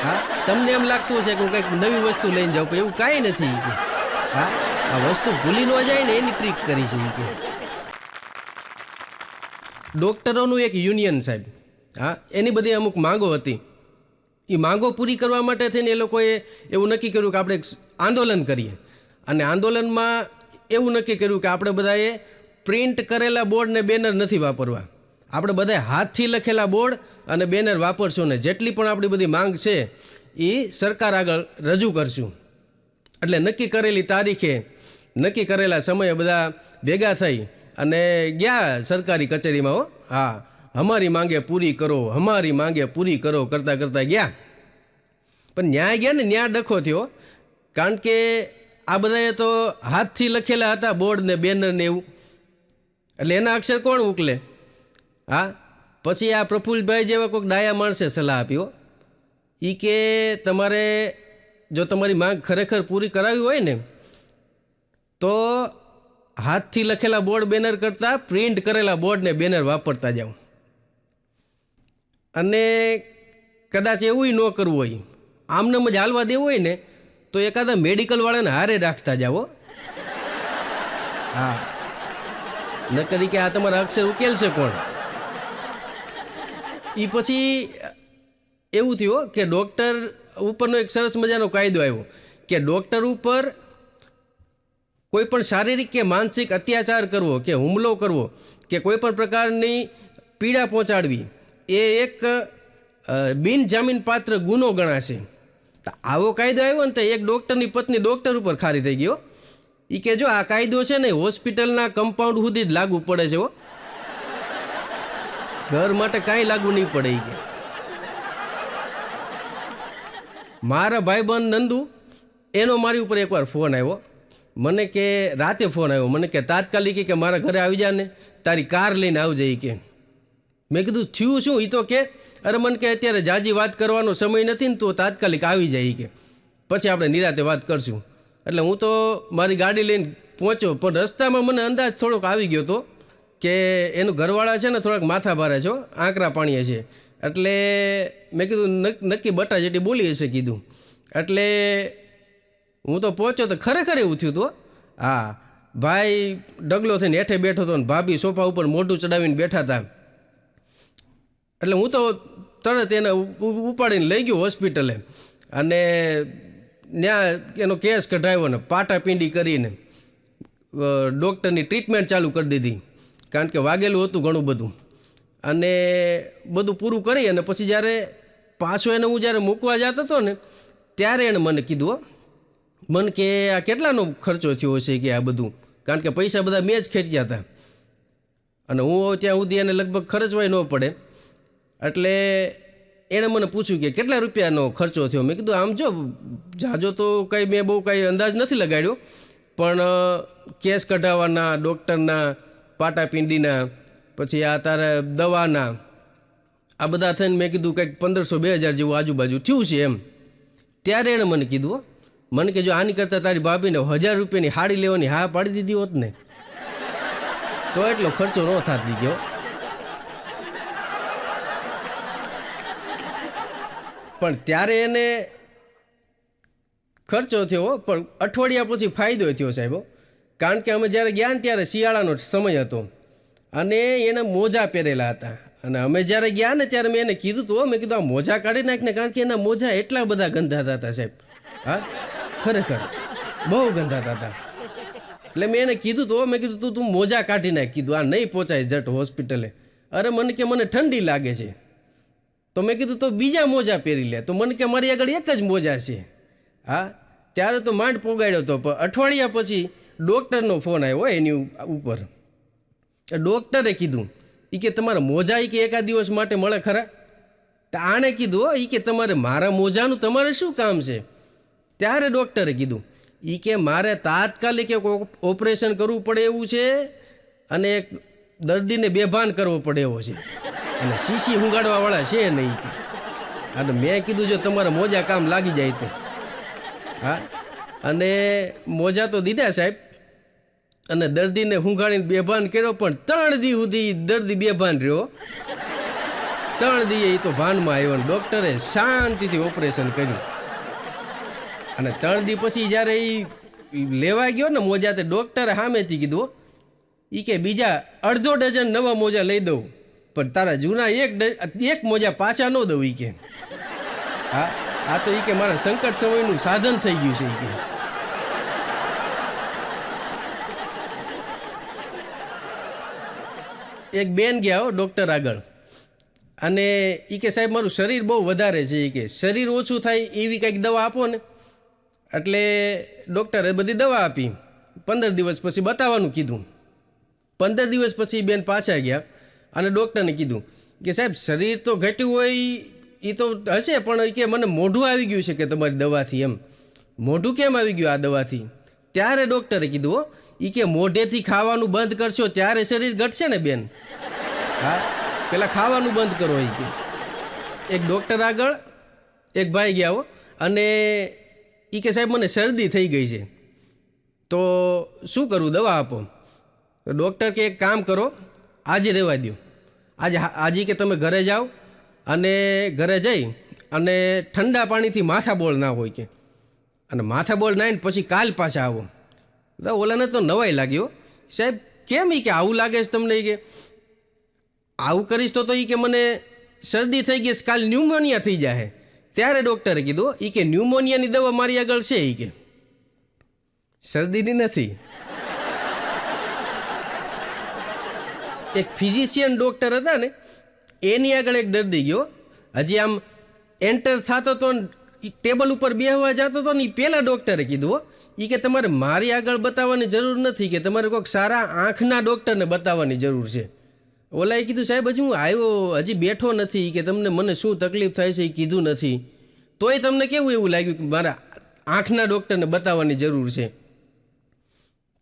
હા, તમને એમ લાગતું હશે કે હું કંઈક નવી વસ્તુ લઈને જાઉં પણ એવું કાંઈ નથી. હા, આ વસ્તુ ભૂલી ન જાય ને એની ટ્રીક કરી છે કે. ડૉક્ટરોનું એક યુનિયન સાહેબ, હા, એની બધી અમુક માંગો હતી. એ માંગો પૂરી કરવા માટે થઈને એ લોકોએ એવું નક્કી કર્યું કે આપણે એક આંદોલન કરીએ. અને આંદોલનમાં એવું નક્કી કર્યું કે આપણે બધાએ પ્રિન્ટ કરેલા બોર્ડ ને બેનર નથી વાપરવા. આપણે બધાએ હાથથી લખેલા બોર્ડ અને બેનર વાપરશું ને જેટલી પણ આપણી બધી માંગ છે એ સરકાર આગળ રજૂ કરશું. એટલે નક્કી કરેલી તારીખે નક્કી કરેલા સમયે બધા ભેગા થઈ અને ગયા સરકારી કચેરીમાં. હા, અમારી માંગે પૂરી કરો, અમારી માંગે પૂરી કરો કરતાં ગયા. પણ ન્યાય ગયા ને ન્યા ડખો થયો. કારણ કે આ બધાએ તો હાથથી લખેલા હતા બોર્ડ ને બેનર ને એવું, એટલે એના અક્ષર કોણ ઉકલે? હા, પછી આ પ્રફુલ્લભાઈ જેવા કોઈક ડાયા માણસે સલાહ આપ્યો. એ કે તમારે જો તમારી માંગ ખરેખર પૂરી કરાવી હોય ને તો હાથથી લખેલા બોર્ડ બેનર કરતાં પ્રિન્ટ કરેલા બોર્ડ ને બેનર વાપરતા જાઓ. અને કદાચ એવું ન કરવું હોય, આમનામ જ હાલવા દેવું હોય ને તો એકાદા મેડિકલવાળાને હારે રાખતા જાઓ. હા, ન કરી કે આ તમારા અક્ષર ઉકેલશે કોણ? એ પછી એવું થયું કે ડૉક્ટર ઉપરનો એક સરસ મજાનો કાયદો આવ્યો કે ડૉક્ટર ઉપર કોઈ પણ શારીરિક કે માનસિક અત્યાચાર કરવો કે હુમલો કરવો કે કોઈ પણ પ્રકારની પીડા પહોંચાડવી એ એક બિનજામીનપાત્ર ગુનો ગણાશે. તો આવો કાયદો આવ્યો ને તો એક ડૉક્ટરની પત્ની ડૉક્ટર ઉપર ખારી થઈ ગયો. એ કે જો આ કાયદો છે ને હોસ્પિટલના કમ્પાઉન્ડ સુધી જ લાગુ પડે છે, ઘર માટે કાંઈ લાગુ નહીં પડે. કે મારા ભાઈબંધ નંદુ એનો મારી ઉપર એકવાર ફોન આવ્યો. મને કે રાતે ફોન આવ્યો મને કે તાત્કાલિક કે મારા ઘરે આવી જા ને, તારી કાર લઈને આવજે. કે મેં કીધું થયું શું? એ તો કે અરે મને કે અત્યારે જાજી વાત કરવાનો સમય નથી ને તો તાત્કાલિક આવી જાય કે પછી આપણે નિરાતે વાત કરશું. એટલે હું તો મારી ગાડી લઈને પહોંચ્યો પણ રસ્તામાં મને અંદાજ થોડોક આવી ગયો હતો કે એનું ઘરવાળા છે ને થોડાક માથા ભારે છો, આંકડા પાણીએ છે. એટલે મેં કીધું નક્કી બટા જેટી બોલી હશે કીધું. એટલે હું તો પહોંચ્યો તો ખરેખર એવું થયું હતું. હા, ભાઈ ડગલો થઈને હેઠે બેઠો હતો ને ભાભી સોફા ઉપર મોઢું ચડાવીને બેઠા હતા. એટલે હું તો તરત એને ઉપાડીને લઈ ગયો હોસ્પિટલે અને ત્યાં એનો કેસ કઢાવ્યો ને પાટાપીંડી કરીને ડૉક્ટરની ટ્રીટમેન્ટ ચાલુ કરી દીધી. કારણ કે વાગેલું હતું ઘણું બધું. અને બધું પૂરું કરી અને પછી જ્યારે પાછો એને હું જ્યારે મૂકવા જતો હતો ને ત્યારે એણે મને કીધું મને કે આ કેટલાનો ખર્ચો થયો હશે કે આ બધું, કારણ કે પૈસા બધા મેં જ ખેંચ્યા હતા અને હું ત્યાં સુધી એને લગભગ ખર્ચવાય ન પડે. એટલે એણે મને પૂછ્યું કે કેટલા રૂપિયાનો ખર્ચો થયો. મેં કીધું આમ જો જાજો તો કંઈ મેં બહુ કાંઈ અંદાજ નથી લગાડ્યો, પણ કેસ કઢાવવાના, ડૉક્ટરના, પાટાપિંડીના, પછી આ તારા દવાના, આ બધા થઈને મેં કીધું કંઈક 1500-2000 જેવું આજુબાજુ થયું છે એમ. ત્યારે એણે મને કીધું મને કે જો આની કરતાં તારી ભાભીને 1000 રૂપિયાની હાડી લેવાની હા પાડી દીધી હોત ને તો એટલો ખર્ચો ન થાતી ગયો. પણ ત્યારે એને ખર્ચો થયો, પણ અઠવાડિયા પછી ફાયદો થયો સાહેબ. કારણ કે અમે જ્યારે ગયા ને ત્યારે શિયાળાનો સમય હતો અને એને મોજા પહેરેલા હતા અને અમે જ્યારે ગયા ને ત્યારે મેં એને કીધું હતું, મેં કીધું આ મોજા કાઢી નાખને, કારણ કે એના મોજા એટલા બધા ગંધાતા હતા સાહેબ. હા, ખરેખર બહુ ગંધાતા હતા. એટલે મેં એને કીધું હતું, મેં કીધું તું મોજા કાઢી નાખ, કીધું આ નહીં પહોંચાય જટ હોસ્પિટલે. અરે મને કે મને ઠંડી લાગે છે. તો મેં કીધું તો બીજા મોજા પહેરી લે. તો મને કે મારી આગળ એક જ મોજા છે. હા, ત્યારે તો માંડ પોગાડ્યો હતો. પણ અઠવાડિયા પછી ડૉક્ટરનો ફોન આવ્યો એની ઉપર. ડૉક્ટરે કીધું એ કે તમારા મોજા એ કે એકાદ દિવસ માટે મળે ખરા? તો આણે કીધું એ કે તમારે મારા મોજાનું તમારે શું કામ છે? ત્યારે ડૉક્ટરે કીધું એ કે મારે તાત્કાલિક એક ઓપરેશન કરવું પડે એવું છે અને એક દર્દીને બેભાન કરવો પડે એવો છે અને શીશી હુંગાડવાવાળા છે નહીં. અને મેં કીધું જો તમારા મોજા કામ લાગી જાય તો. હા, અને મોજા તો દીધા સાહેબ અને દર્દીને હુંગાડીને બેભાન કર્યો, પણ 3 દી સુધી દર્દી બેભાન રહ્યો. 3 દીએ એ તો ભાનમાં આવ્યો ને ડૉક્ટરે શાંતિથી ઓપરેશન કર્યું. અને 3 દી પછી જ્યારે એ લેવા ગયો ને મોજા, તે ડૉક્ટરે સામેથી કીધું એ કે બીજા 1/2 ડઝન નવા મોજા લઈ દઉં, પણ તારા જૂના એક મોજા પાછા ન દઉં. એ કે હા, આ તો એ કે મારા સંકટ સમયનું સાધન થઈ ગયું છે. એ કે એક બેન ગયા ડૉક્ટર આગળ અને એ કે સાહેબ મારું શરીર બહુ વધારે છે. એ કે શરીર ઓછું થાય એવી કંઈક દવા આપો ને. એટલે ડૉક્ટરે બધી દવા આપી. 15 દિવસ પછી બતાવવાનું કીધું. 15 દિવસ પછી બેન પાછા ગયા અને ડૉક્ટરને કીધું કે સાહેબ શરીર તો ઘટ્યું હોય એ તો હશે, પણ એ કે મને મોઢું આવી ગયું છે કે તમારી દવાથી. એમ મોઢું કેમ આવી ગયું આ દવાથી? ત્યારે ડૉક્ટરે કીધું એ કે મોઢેથી ખાવાનું બંધ કરશો ત્યારે શરીર ઘટશે ને બેન. હા, પેલા ખાવાનું બંધ કરો. એ કે એક ડૉક્ટર આગળ એક ભાઈ ગયા અને એ કે સાહેબ મને શરદી થઈ ગઈ છે તો શું કરું, દવા આપો. તો ડૉક્ટર કે એક કામ કરો, આજે રહેવા દો. આજે કે તમે ઘરે જાઓ અને ઘરે જઈ અને ઠંડા પાણીથી માથાબોળ ના હોય કે, અને માથાબોળ નાહીને પછી કાલ પાછા આવો. ઓલાને તો નવાઈ લાગ્યો, સાહેબ કેમ? એ કે આવું લાગે છે તમને? એ કે આવું કરીશ તો એ કે મને શરદી થઈ ગઈ, કાલ ન્યુમોનિયા થઈ જાય. ત્યારે ડૉક્ટરે કીધું એ કે ન્યુમોનિયાની દવા મારી આગળ છે. એ કે શરદીની નથી. એક ફિઝિશિયન ડૉક્ટર હતા ને એની આગળ એક દર્દી ગયો, હજી આમ એન્ટર થતો હતો ને ટેબલ ઉપર બેસવા જતો હતો ને એ પહેલાં ડૉક્ટરે કીધું એ કે તમારે મારી આગળ બતાવવાની જરૂર નથી, કે તમારે કોઈક સારા આંખના ડૉક્ટરને બતાવવાની જરૂર છે. ઓલાએ કીધું સાહેબ હજી હું આવ્યો, હજી બેઠો નથી, કે તમને મને શું તકલીફ થાય છે એ કીધું નથી, તોય તમને કેવું એવું લાગ્યું કે મારા આંખના ડૉક્ટરને બતાવવાની જરૂર છે.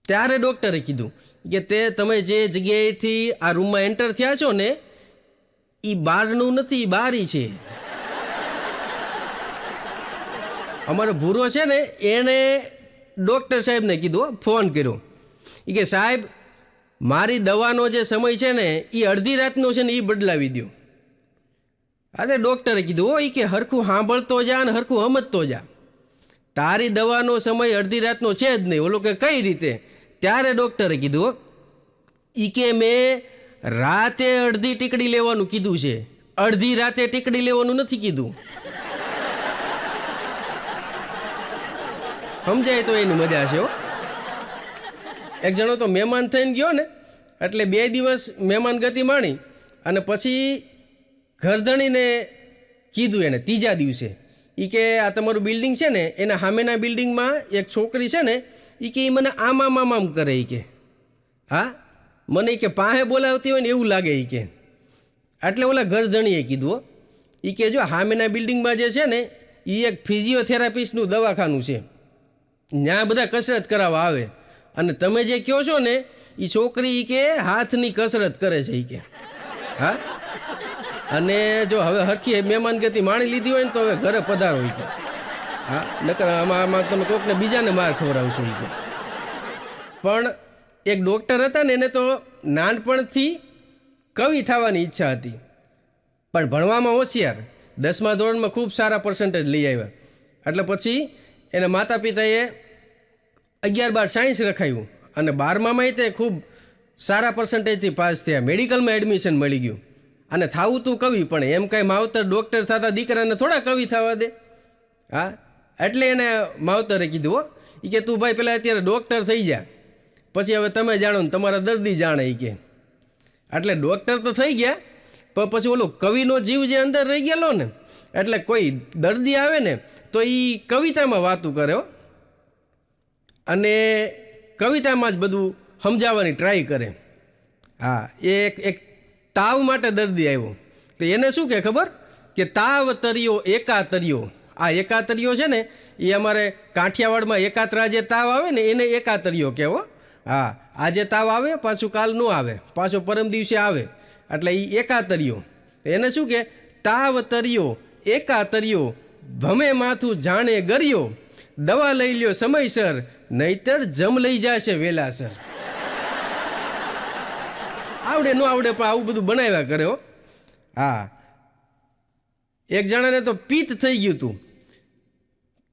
ત્યારે ડૉક્ટરે કીધું કે તમે જે જગ્યાએથી આ રૂમમાં એન્ટર થયા છો ને એ બહારનું નથી, એ બારી છે. અમારો ભૂરો છે ને એણે ડૉક્ટર સાહેબને કીધું, ફોન કર્યો એ કે સાહેબ મારી દવાનો જે સમય છે ને એ અડધી રાતનો છે ને એ બદલાવી દો. અરે ડૉક્ટરે કીધું એ કે હરખું સાંભળતો જા ને હરખું સમજતો જા, તારી દવાનો સમય અડધી રાતનો છે જ નહીં. ઓલો કે કઈ રીતે? ત્યારે ડૉક્ટરે કીધું એ કે મેં રાતે અડધી ટીકડી લેવાનું કીધું છે, અડધી રાતે ટીકડી લેવાનું નથી કીધું. સમજાય તો એની મજા છે. એક જણો તો મહેમાન થઈને ગયો ને એટલે 2 દિવસ મહેમાન ગતિ માણી અને પછી ઘરધણીને કીધું એને ત્રીજા દિવસે એ કે આ તમારું બિલ્ડિંગ છે ને એના સામેના બિલ્ડિંગમાં એક છોકરી છે ને એ કે એ મને આમ કરે એ કે હા મને કે પાસે બોલાવતી હોય ને એવું લાગે એ કે એટલે ઓલા ઘરધણીએ કીધું એ કે જો સામેના બિલ્ડિંગમાં જે છે ને એ એક ફિઝિયોથેરાપિસ્ટનું દવાખાનું છે, ત્યાં બધા કસરત કરાવવા આવે અને તમે જે કહો છો ને એ છોકરી કે હાથની કસરત કરે છે એ કે હા અને જો હવે હરખી મહેમાનગતિ માણી લીધી હોય ને તો હવે ઘરે પધારો એ કે હા નકર આમાં તમે કોકને બીજાને માર ખવડાવશો એ કે. પણ એક ડૉક્ટર હતા ને એને તો નાનપણથી કવિ થવાની ઈચ્છા હતી, પણ ભણવામાં હોશિયાર, 10મા ધોરણમાં ખૂબ સારા પર્સન્ટેજ લઈ આવ્યા. એટલે પછી એના માતા પિતાએ 11-12 સાયન્સ રખાયું અને 12મામાં તે ખૂબ સારા પર્સન્ટેજથી પાસ થયા, મેડિકલમાં એડમિશન મળી ગયું અને થાવું તું કવિ. પણ એમ કાંઈ માવતર ડૉક્ટર થતા દીકરાને થોડા કવિ થવા દે. હા એટલે એને માવતરે કીધું હો એ કે તું ભાઈ પહેલાં અત્યારે ડૉક્ટર થઈ જા, પછી હવે તમે જાણો ને તમારા દર્દી જાણે એ કે. એટલે ડૉક્ટર તો થઈ ગયા પણ પછી ઓલો કવિનો જીવ જે અંદર રહી ગયેલો ને એટલે કોઈ દર્દી આવે ને તો એ કવિતામાં વાતું કરે હો અને કવિતામાં જ બધું સમજાવવાની ટ્રાય કરે. હા એક તાવ માટે દર્દી આવ્યો તો એને શું કહે ખબર કે તાવ તર્યો એકાતર્યો. આ એકાતર્યો છે ને એ અમારે કાઠિયાવાડમાં એકાત્રા જે તાવ આવે ને એને એકાતર્યો કહેવો. હા આજે તાવ આવે પાછું કાલ ન આવે, પાછો પરમ દિવસે આવે એટલે એ એકાતર્યો. એને શું કે તાવ તર્યો એકાતર્યો ભમે માથું જાણે ગર્યો, દવા લઈ લ્યો સમયસર નહીતર જમ લઈ જશે વેલાસર. આવડે ન આવડે પણ આવું બધું બનાવ્યા કરે હો. હા એક જણાને તો પિત્ત થઈ ગયું હતું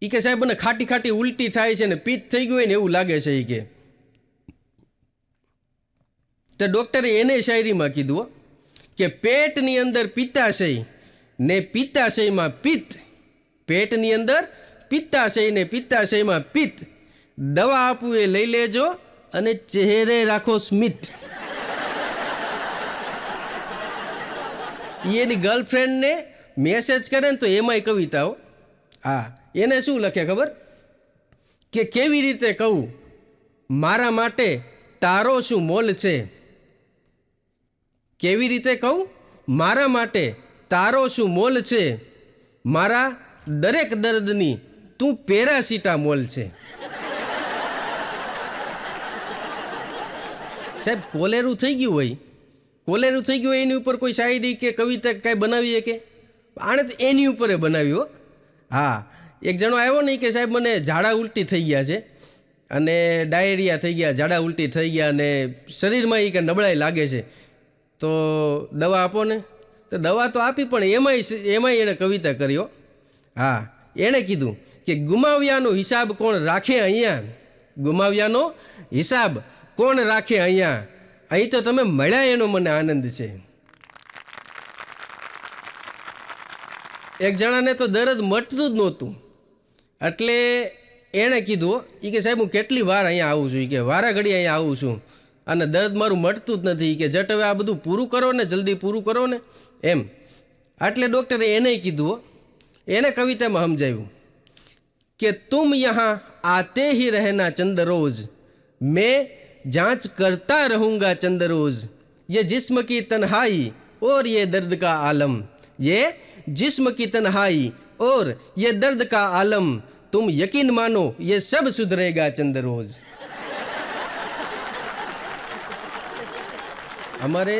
એ કે સાહેબ મને ખાટી ખાટી ઉલટી થાય છે ને પિત્ત થઈ ગયું હોય ને એવું લાગે છે એ કે. તો ડૉક્ટરે એને શાયરીમાં કીધું કે પેટની અંદર પિત્તાશય ને પિત્તાશયમાં પિત્ત, પેટની અંદર પિત્તાશય ને પિત્તાશયમાં પિત્ત, દવા આપું એ લઈ લેજો અને ચહેરે રાખો સ્મિત. એની ગર્લફ્રેન્ડને મેસેજ કરે ને તો એમાંય કવિતાઓ. હા એને શું લખે ખબર કે કેવી રીતે કહું મારા માટે તારો શું મોલ છે, કેવી રીતે કહું મારા માટે તારો શું મોલ છે, મારા દરેક દર્દની તું પેરાસિટામોલ છે. સાહેબ કોલેરું થઈ ગયું હોય એની ઉપર કોઈ શાયરી કે કવિતા કાંઈ બનાવીએ કે આણે તો એની ઉપર બનાવ્યું. હા એક જણો આવ્યો નહીં કે સાહેબ મને ઝાડા ઉલટી થઈ ગયા છે અને ડાયરિયા થઈ ગયા, ઝાડા ઉલટી થઈ ગયા અને શરીરમાં એ કે નબળાઈ લાગે છે તો દવા આપો ને. તો દવા તો આપી પણ એમાંય એણે કવિતા કર્યો. હા એણે કીધું કે ગુમાવ્યાનો હિસાબ કોણ રાખે અહીંયા, ગુમાવ્યાનો હિસાબ કોણ રાખે અહીંયા, અહીં તો તમે મળ્યા એનો મને આનંદ છે. એક જણાને તો દર્દ મટતું જ નહોતું એટલે એણે કીધું એ કે સાહેબ હું કેટલી વાર અહીંયા આવું છું, એ કે વારા ઘડી અહીંયા આવું છું અને દર્દ મારું મટતું જ નથી, કે જટ હવે આ બધું પૂરું કરો ને, જલ્દી પૂરું કરો ને એમ. એટલે ડૉક્ટરે એને કીધું, એને કવિતામાં સમજાવ્યું કે તુમ યહાં આતે હી રહેના ચંદ રોજ, મેં जांच करता रहूँगा चंद रोज, ये जिस्म की तन्हाई और ये दर्द का आलम, ये जिस्म की तन्हाई और ये दर्द का आलम, तुम यकीन मानो ये सब सुधरेगा चंद रोज. અમારે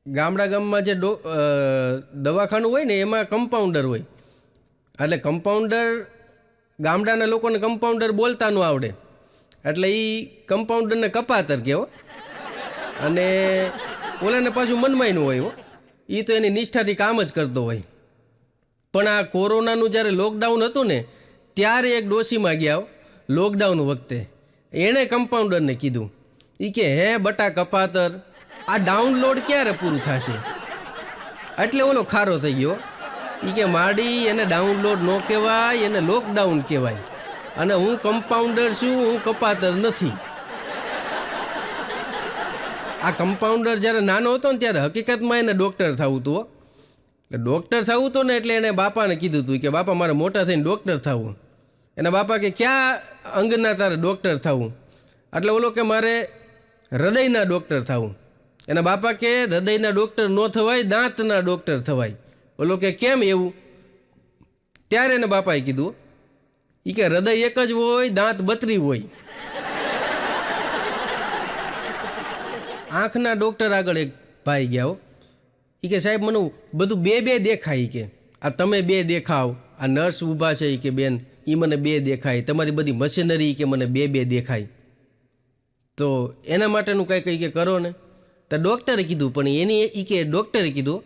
ગામમાં જે દવાખાનું હોય ને એમાં કમ્પાઉન્ડર હોય એટલે કમ્પાઉન્ડર ગામડાના લોકોને કમ્પાઉન્ડર બોલતા ન આવડે એટલે એ કમ્પાઉન્ડરને કપાતર કહેવો અને ઓલાને પાછું મનમાંયનું હોય એ તો એની નિષ્ઠાથી કામ જ કરતો હોય. પણ આ કોરોનાનું જ્યારે લોકડાઉન હતું ને ત્યારે એક ડોશીમાં ગયા લોકડાઉન વખતે, એણે કમ્પાઉન્ડરને કીધું એ કે હે બટા કપાતર આ ડાઉનલોડ ક્યારે પૂરું થશે. એટલે ઓલો ખારો થઈ ગયો એ કે માડી એને ડાઉનલોડ ન કહેવાય, એને લોકડાઉન કહેવાય અને હું કમ્પાઉન્ડર છું, હું કપાતર નથી. આ કમ્પાઉન્ડર જ્યારે નાનો હતો ને ત્યારે હકીકતમાં એને ડૉક્ટર થવું હતું. એટલે ડૉક્ટર થવું હતું ને એટલે એને બાપાને કીધું હતું કે બાપા મારે મોટા થઈને ડૉક્ટર થવું. એના બાપા કે ક્યાં અંગના તારે ડૉક્ટર થવું? એટલે ઓલો કે મારે હૃદયના ડૉક્ટર થવું. એના બાપા કે હૃદયના ડૉક્ટર ન થવાય, દાંતના ડૉક્ટર થવાય. ઓલો કે કેમ એવું? ત્યારે એને બાપાએ કીધું એ કે હૃદય એક જ હોય, દાંત 32 હોય. આંખના ડૉક્ટર આગળ એક ભાઈ ગયા હો. એ કે સાહેબ મને બધું બે દેખાય. કે આ તમે 2 દેખાવ, આ નર્સ ઊભા છે એ કે બેન એ મને 2 દેખાય, તમારી બધી મશીનરી કે મને 2 દેખાય. તો એના માટેનું કંઈ કે કરો ને. તો ડૉક્ટરે કીધું પણ એની એ કે ડૉક્ટરે કીધું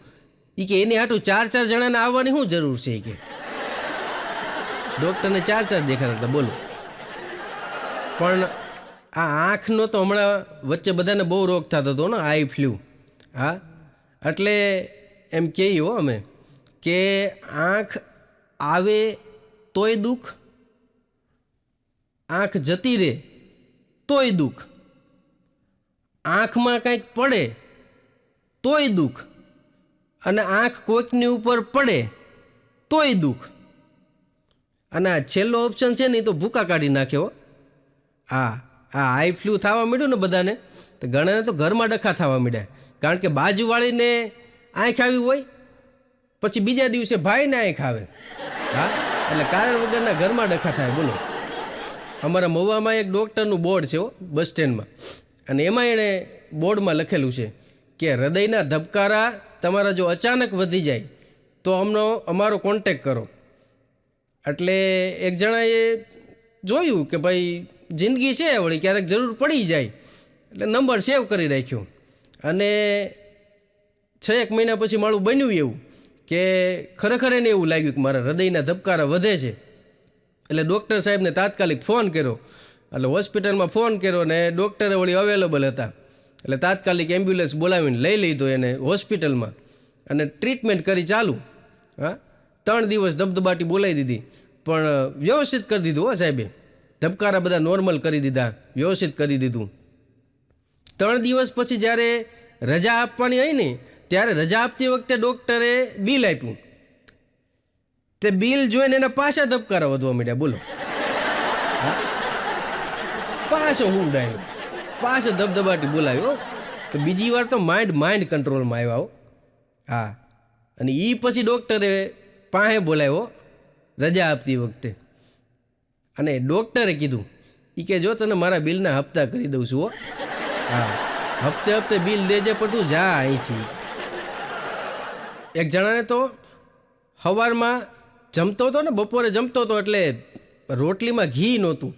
એ કે એની હાટું 4 જણાને આવવાની શું જરૂર છે? કે ડૉક્ટરને 4 દેખાતા હતા. બોલો. પણ આ આંખનો તો હમણાં વચ્ચે બધાને બહુ રોગ થતો હતો ને, આઈ ફ્લૂ. હા, એટલે એમ કહીએ હો અમે કે આંખ આવે તોય દુઃખ, આંખ જતી રહે તોય દુઃખ, આંખમાં કંઈક પડે તોય દુઃખ, અને આંખ કોઈકની ઉપર પડે તોય દુઃખ. અને આ છેલ્લો ઓપ્શન છે ને એ તો ભૂકા કાઢી નાખ્યો. આ આઈ ફ્લૂ થવા માંડ્યું ને બધાને, તો ઘણાને તો ઘરમાં ડખા થવા માંડ્યા. કારણ કે બાજુવાળીને આંખ આવી હોય, પછી બીજા દિવસે ભાઈને આંખ આવે. હા, એટલે કારણ વગરના ઘરમાં ડખા થાય. બોલો. અમારા મહુવામાં એક ડૉક્ટરનું બોર્ડ છે બસ સ્ટેન્ડમાં, અને એમાં એણે બોર્ડમાં લખેલું છે કે હૃદયના ધબકારા તમારા જો અચાનક વધી જાય તો અમારો કોન્ટેક કરો. એટલે એક જણાએ જોયું કે ભાઈ જિંદગી છે વળી, ક્યારેક જરૂર પડી જાય, એટલે નંબર સેવ કરી રાખ્યો. અને 6 મહિના પછી મારું બન્યું એવું કે ખરેખર એને એવું લાગ્યું કે મારા હૃદયના ધબકારા વધે છે. એટલે ડૉક્ટર સાહેબને તાત્કાલિક ફોન કર્યો. એટલે હોસ્પિટલમાં ફોન કર્યો ને ડૉક્ટરે વળી અવેલેબલ હતા. એટલે તાત્કાલિક એમ્બ્યુલન્સ બોલાવીને લઈ લીધો એને હોસ્પિટલમાં, અને ટ્રીટમેન્ટ કરી ચાલુ. હા, 3 દિવસ ધબધબાટી બોલાવી દીધી, પણ વ્યવસ્થિત કરી દીધું હો સાહેબે. ધબકારા બધા નોર્મલ કરી દીધા, વ્યવસ્થિત કરી દીધું. 3 દિવસ પછી જ્યારે રજા આપવાની હોય ને, ત્યારે રજા આપતી વખતે ડૉક્ટરે બિલ આપ્યું. તે બિલ જોઈને એના પાછા ધબકારા વધવા માંડ્યા. બોલો. પાછો હુંડાયો, પાછો ધબધબાટી બોલાવ્યો. તો બીજી વાર તો માઇન્ડ કંટ્રોલમાં આવ્યા. હા, અને એ પછી ડૉક્ટરે પાસે બોલાવ્યો રજા આપતી વખતે, અને ડૉક્ટરે કીધું એ કે જો તને મારા બિલના હપ્તા કરી દઉં છું. હો, હા, હપ્તે બિલ દેજે, પણ તું જા અહીંથી. એક જણાને તો સવારમાં જમતો હતો ને, બપોરે જમતો હતો, એટલે રોટલીમાં ઘી નહોતું,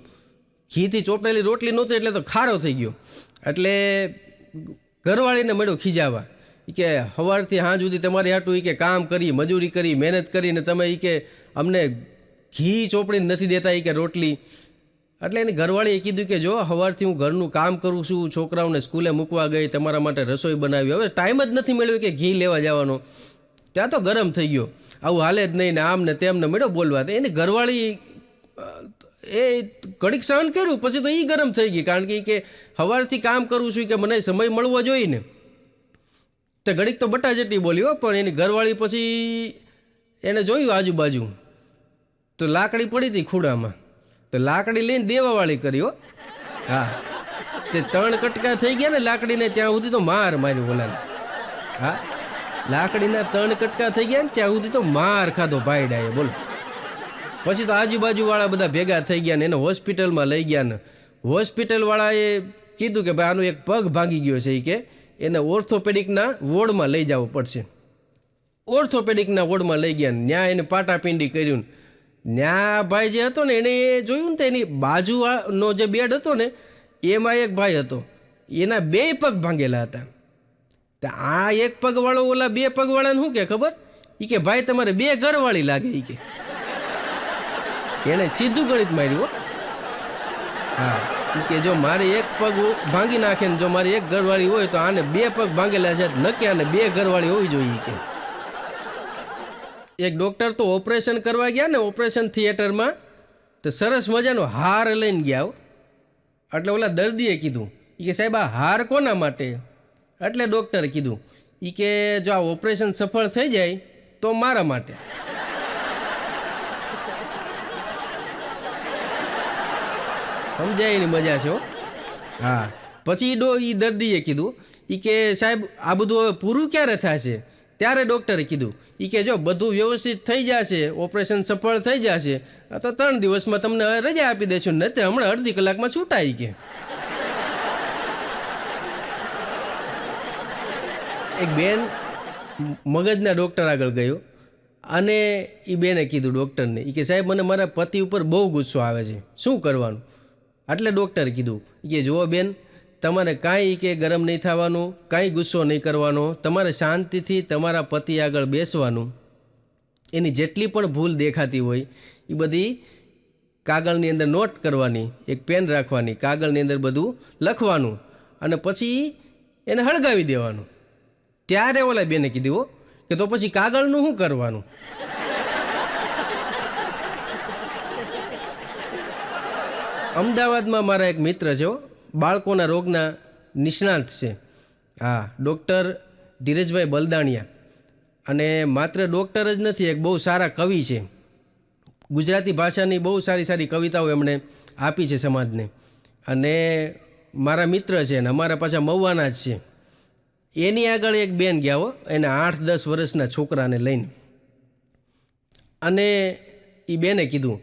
ઘીથી ચોપડેલી રોટલી નહોતી, એટલે તો ખારો થઈ ગયો. એટલે ઘરવાળીને મળ્યો ખીજાવા કે સવારથી સાંજ સુધી તમારી હાટું કે કામ કરી, મજૂરી કરી, મહેનત કરીને તમે કે અમને ઘી ચોપડીને નથી દેતા કે રોટલી. એટલે એની ઘરવાળીએ કીધું કે જો સવારથી હું ઘરનું કામ કરું છું, છોકરાઓને સ્કૂલે મૂકવા ગઈ, તમારા માટે રસોઈ બનાવી, હવે ટાઈમ જ નથી મળ્યો કે ઘી લેવા જવાનો. ત્યાં તો ગરમ થઈ ગયો, આવું હાલે જ નહીં ને આમ ને તેમને મળ્યો બોલવા. તો એની ઘરવાળી એ ઘડીક સહન કર્યું, પછી તો એ ગરમ થઈ ગઈ, કારણ કે સવારથી કામ કરું છું કે મને સમય મળવો જોઈએ ને. તો ઘડીક તો બટાજટી બોલી હો, પણ એની ઘરવાળી પછી એને જોયું આજુબાજુ તો લાકડી પડી હતી ખૂણામાં, તો લાકડી લઈને દેવાવાળી કરી. હો, હા, તે 3 કટકા થઈ ગયા ને લાકડીને, ત્યાં સુધી તો માર માર્યું બોલાને. હા, લાકડીના 3 કટકા થઈ ગયા ને ત્યાં સુધી તો માર ખાધો ભાઈડાએ. બોલો. પછી તો આજુબાજુવાળા બધા ભેગા થઈ ગયા ને એને હોસ્પિટલમાં લઈ ગયા ને હોસ્પિટલવાળાએ કીધું કે ભાઈ આનો એક પગ ભાંગી ગયો છે, કે એને ઓર્થોપેડિકના વોર્ડમાં લઈ જવો પડશે. ઓર્થોપેડિકના વોર્ડમાં લઈ ગયા ને ત્યાં એને પાટાપિંડી કર્યું. ત્યાં ભાઈ જે હતો ને એને જોયું ને તો એની બાજુનો જે બેડ હતો ને એમાં એક ભાઈ હતો, એના 2 પગ ભાંગેલા હતા. તો આ એક પગવાળો ઓલા 2 પગવાળાને શું કે ખબર? એ કે ભાઈ તમારે 2 ઘરવાળી લાગે. એ કે એને સીધું ગણિત માર્યું. હા, એ કે જો મારે એક પગ ભાંગી નાખે ને જો મારી એક ઘરવાળી હોય તો આને 2 પગ ભાંગેલા છે, નક્કી આને 2 ઘરવાળી હોવી જોઈએ. કે એક ડૉક્ટર તો ઓપરેશન કરવા ગયા ને ઓપરેશન થિયેટરમાં, તો સરસ મજાનો હાર લઈને ગયા. એટલે ઓલા દર્દીએ કીધું કે સાહેબ આ હાર કોના માટે? એટલે ડૉક્ટરે કીધું એ કે જો આ ઓપરેશન સફળ થઈ જાય તો મારા માટે. સમજાય એની મજા છે હો. હા, પછી એ દર્દીએ કીધું કે સાહેબ આ બધું હવે પૂરું ક્યારે થશે? ત્યારે ડૉક્ટરે કીધું કે જો બધું વ્યવસ્થિત થઈ જશે, ઓપરેશન સફળ થઈ જશે તો 3 દિવસમાં તમને રજા આપી દઈશું, નથી હમણાં અડધી કલાકમાં છૂટાઈ કે. એક બેન મગજના ડૉક્ટર આગળ ગયો અને એ બેને કીધું ડૉક્ટરને કે સાહેબ મને મારા પતિ ઉપર બહુ ગુસ્સો આવે છે, શું કરવાનું? એટલે ડૉક્ટરે કીધું કે જુઓ બેન, તમારે કાંઈ કે ગરમ નહીં થવાનું, કાંઈ ગુસ્સો નહીં કરવાનો, તમારે શાંતિથી તમારા પતિ આગળ બેસવાનું, એની જેટલી પણ ભૂલ દેખાતી હોય એ બધી કાગળની અંદર નોટ કરવાની, એક પેન રાખવાની, કાગળની અંદર બધું લખવાનું અને પછી એને હળગાવી દેવાનું. ત્યારે ઓલા બેને કીધું કે તો પછી કાગળનું શું કરવાનું? અમદાવાદમાં મારા એક મિત્ર છે, બાળકોના રોગના નિષ્ણાત છે. હા, ડૉક્ટર ધીરજભાઈ બલદાણિયા. અને માત્ર ડૉક્ટર જ નથી, એક બહુ સારા કવિ છે. ગુજરાતી ભાષાની બહુ સારી સારી કવિતાઓ એમણે આપી છે સમાજને. અને મારા મિત્ર છે અને અમારા પાછા મહુવાના જ છે. એની આગળ એક બેન ગયા હો, એના 8-10 વર્ષના છોકરાને લઈને. અને એ બેને કીધું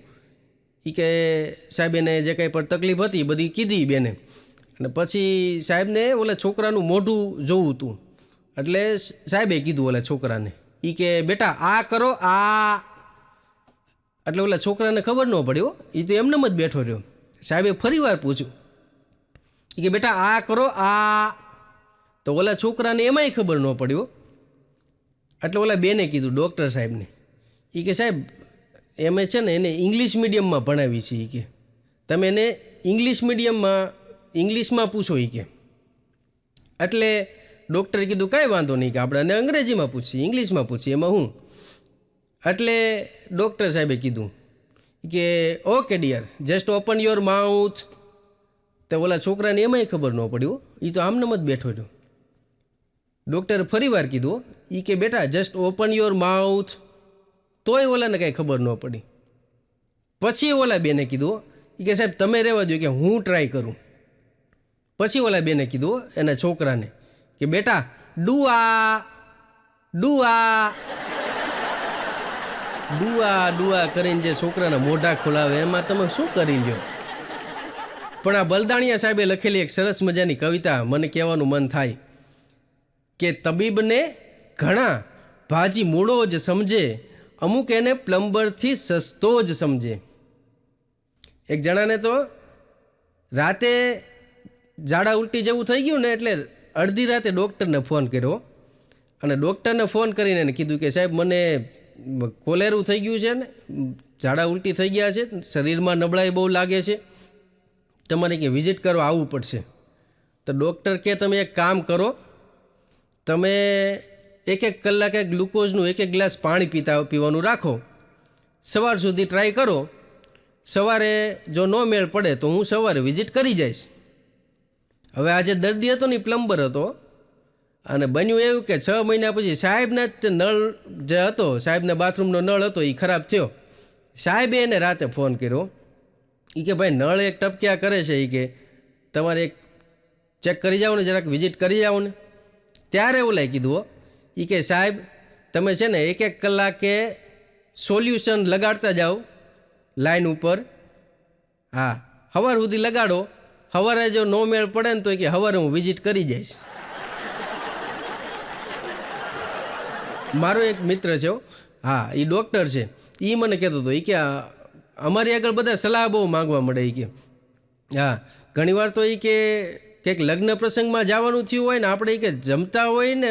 કે સાહેબ એને જે કંઈ પણ તકલીફ હતી બધી કીધી બેને. અને પછી સાહેબને ઓલા છોકરાનું મોઢું જોવું હતું. એટલે સાહેબે કીધું ઓલા છોકરાને કે બેટા આ કરો આ. એટલે ઓલા છોકરાને ખબર ન પડ્યો, એ તો એમનેમ જ બેઠો રહ્યો. સાહેબે ફરી વાર પૂછ્યું કે બેટા આ કરો આ. તો ઓલા છોકરાને એમાંય ખબર ન પડ્યો. એટલે ઓલા બેને કીધું ડૉક્ટર સાહેબને કે સાહેબ એમે છે ને એને ઇંગ્લિશ મીડિયમમાં ભણાવી છે કે તમે એને ઇંગ્લિશ મીડિયમમાં ઇંગ્લિશમાં પૂછો કે. એટલે ડૉક્ટરે કીધું કાંઈ વાંધો નહીં, કે આપણે એને અંગ્રેજીમાં પૂછીએ, ઇંગ્લિશમાં પૂછીએ, એમાં હું. એટલે ડૉક્ટર સાહેબે કીધું કે okay dear, just open your mouth. તો ઓલા છોકરાને એમાંય ખબર ન પડ્યું, એ તો આમનામ જ બેઠો રહ્યો. ડૉક્ટરે ફરી વાર કીધું કે બેટા જસ્ટ ઓપન યોર માઉથ. તોય ઓલાને કાંઈ ખબર ન પડી. પછી ઓલા બેને કીધું કે સાહેબ તમે રહેવા દો, કે હું ટ્રાય કરું. પછી ઓલા બેને કીધું એના છોકરાને કે બેટા ડુઆ ડુઆ ડુઆ ડુઆ કરીને જે છોકરાના મોઢા ખોલાવે એમાં તમે શું કરી લ્યો. પણ આ બલદાણિયા સાહેબે લખેલી એક સરસ મજાની કવિતા મને કહેવાનું મન થાય કે તબીબને ઘણા ભાજી મૂળો જ સમજે, અમુક એને પ્લમ્બરથી સસ્તો જ સમજે. એક જણાને તો રાતે ઝાડા ઉલટી જેવું થઈ ગયું ને, એટલે અડધી રાતે ડૉક્ટરને ફોન કર્યો અને ડૉક્ટરને ફોન કરીને એને કીધું કે સાહેબ મને કોલેરું થઈ ગયું છે ને, ઝાડા ઉલટી થઈ ગયા છે, શરીરમાં નબળાઈ બહુ લાગે છે, તમારે કે વિઝિટ કરવા આવવું પડશે. તો ડૉક્ટર કે તમે એક કામ કરો, તમે 1-1 કલાકે ગ્લુકોઝનું 1-1 ગ્લાસ પાણી પીવાનું રાખો, સવાર સુધી ટ્રાય કરો, સવારે જો ન મેળ પડે તો હું સવારે વિઝિટ કરી જઈશ. હવે આ જે દર્દી હતો ને એ પ્લમ્બર હતો અને બન્યું એવું કે 6 મહિના પછી સાહેબના જ નળ જે હતો, સાહેબના બાથરૂમનો નળ હતો એ ખરાબ થયો. સાહેબે એને રાતે ફોન કર્યો કે ભાઈ નળ એક ટપક્યા કરે છે, કે તમારે એક ચેક કરી જાઓ ને, જરાક વિઝિટ કરી જાઓ ને. ત્યારે ઓલાએ કીધું કે સાહેબ તમે છે ને 1-1 કલાકે સોલ્યુશન લગાડતા જાઓ લાઈન ઉપર. હા, સવાર સુધી લગાડો, સવારે જો નો મેળ પડે ને તો કે સવારે હું વિઝિટ કરી જઈશ. મારો એક મિત્ર છે, હા એ ડૉક્ટર છે, એ મને કહેતો હતો કે અમારી આગળ બધા સલાહ બહુ માગવા મળે કે. હા, ઘણીવાર તો કે કંઈક લગ્ન પ્રસંગમાં જવાનું થયું હોય ને, આપણે કે જમતા હોય ને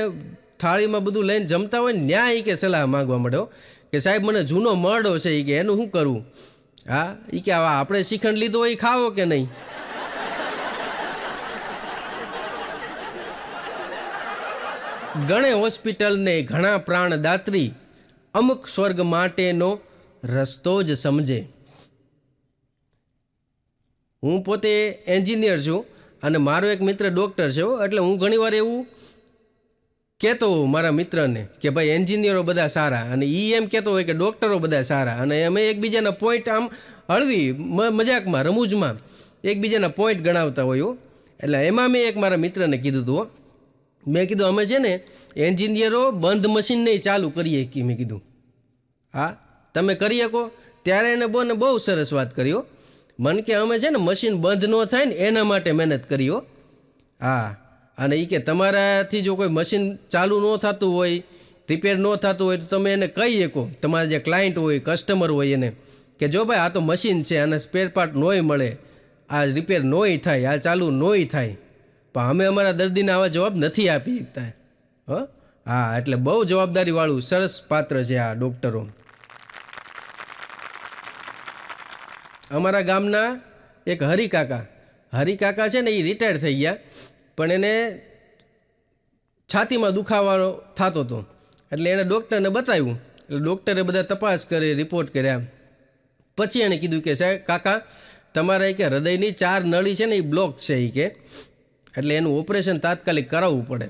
થાળીમાં બધું લઈને જમતા હોય ને, ન્યાય કે સલાહ માગવા મળ્યો કે સાહેબ મને જૂનો મરડો છે કે એનું શું કરવું. હા, કે આવા આપણે શ્રીખંડ લીધો હોય ખાવો કે નહીં. ગણે હોસ્પિટલને ઘણા પ્રાણદાત્રી, અમુક સ્વર્ગ માટેનો રસ્તો જ સમજે. હું પોતે એન્જિનિયર છું અને મારો એક મિત્ર ડૉક્ટર છે, એટલે હું ઘણીવાર એવું કહેતો હોઉં મારા મિત્રને કે ભાઈ એન્જિનિયરો બધા સારા, અને એ એમ કહેતો હોય કે ડૉક્ટરો બધા સારા, અને અમે એકબીજાના પોઈન્ટ આમ હળવી મજાકમાં રમૂજમાં એકબીજાના પોઈન્ટ ગણાવતા હોયો. એટલે એમાં મેં એક મારા મિત્રને કીધું હતું, મેં કીધું અમે છે ને એન્જિનિયરો બંધ મશીન નહીં ચાલુ કરીએ કે, મેં કીધું હા તમે કરી શકો. ત્યારે એને બહુ સરસ વાત કર્યો મને કે અમે છે ને મશીન બંધ ન થાય ને એના માટે મહેનત કરીઓ. હા, અને એ કે તમારાથી જો કોઈ મશીન ચાલુ ન થતું હોય, રિપેર ન થતું હોય, તો તમે એને કહી શકો તમારા જે ક્લાયન્ટ હોય, કસ્ટમર હોય એને કે જો ભાઈ આ તો મશીન છે, આને સ્પેર પાર્ટ નોય મળે, આ રિપેર નોય થાય, આ ચાલુ નોય થાય, પણ અમે અમારા દર્દીને આવા જવાબ નથી આપી શકતા. હા, એટલે બહુ જવાબદારીવાળું સરસ પાત્ર છે આ ડૉક્ટરો. અમારા ગામના એક હરિકાકા છે ને, એ રિટાયર થઈ ગયા, પણ એને છાતીમાં દુખાવાનો થતો હતો. એટલે એણે ડૉક્ટરને બતાવ્યું. એટલે ડૉક્ટરે બધા તપાસ કરી, રિપોર્ટ કર્યા. પછી એણે કીધું કે સાહેબ કાકા તમારા કે હૃદયની 4 નળી છે ને એ બ્લોક છે એ કે, એટલે એનું ઓપરેશન તાત્કાલિક કરાવવું પડે,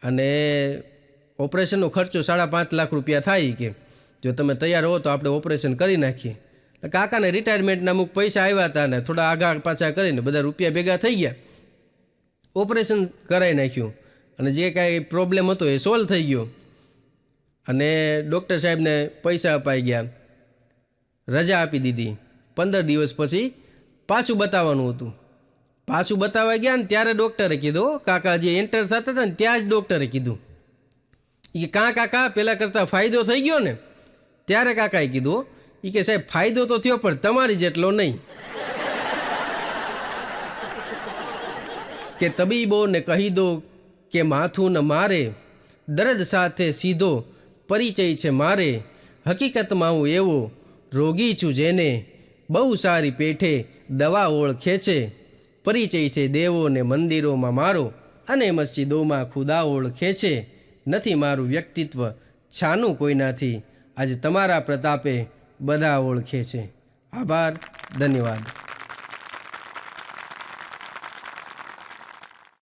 અને ઓપરેશનનો ખર્ચો 5.5 લાખ રૂપિયા થાય કે, જો તમે તૈયાર હો તો આપણે ઓપરેશન કરી નાખીએ. કાકાને રિટાયરમેન્ટના અમુક પૈસા આવ્યા હતા ને થોડા આગા પાછા કરીને બધા રૂપિયા ભેગા થઈ ગયા, ઓપરેશન કરાવી નાખ્યું, અને જે કાંઈ પ્રોબ્લેમ હતો એ સોલ્વ થઈ ગયો. અને ડૉક્ટર સાહેબને પૈસા અપાઈ ગયા, રજા આપી દીધી. 15 દિવસ પછી પાછું બતાવવાનું હતું. પાછું બતાવવા ગયા ને ત્યારે ડૉક્ટરે કીધું, કાકા જે એન્ટર થતા હતા ને ત્યાં જ ડૉક્ટરે કીધું કે કાકા પહેલાં કરતાં ફાયદો થઈ ગયો ને? ત્યારે કાકાએ કીધું એ કે સાહેબ ફાયદો તો થયો પણ તમારી જેટલો નહીં. કે તબીબોને કહી દો કે માથું ન મારે, દર્દ સાથે સીધો પરિચય છે મારે, હકીકતમાં હું એવો રોગી છું જેને બહુ સારી પેઠે દવા ઓળખે છે, પરિચય છે દેવોને મંદિરોમાં મારો, અને મસ્જિદોમાં ખુદા ઓળખે છે, નથી મારું વ્યક્તિત્વ છાનું કોઈનાથી, આજે તમારા પ્રતાપે બધા ઓળખે છે. આભાર, ધન્યવાદ.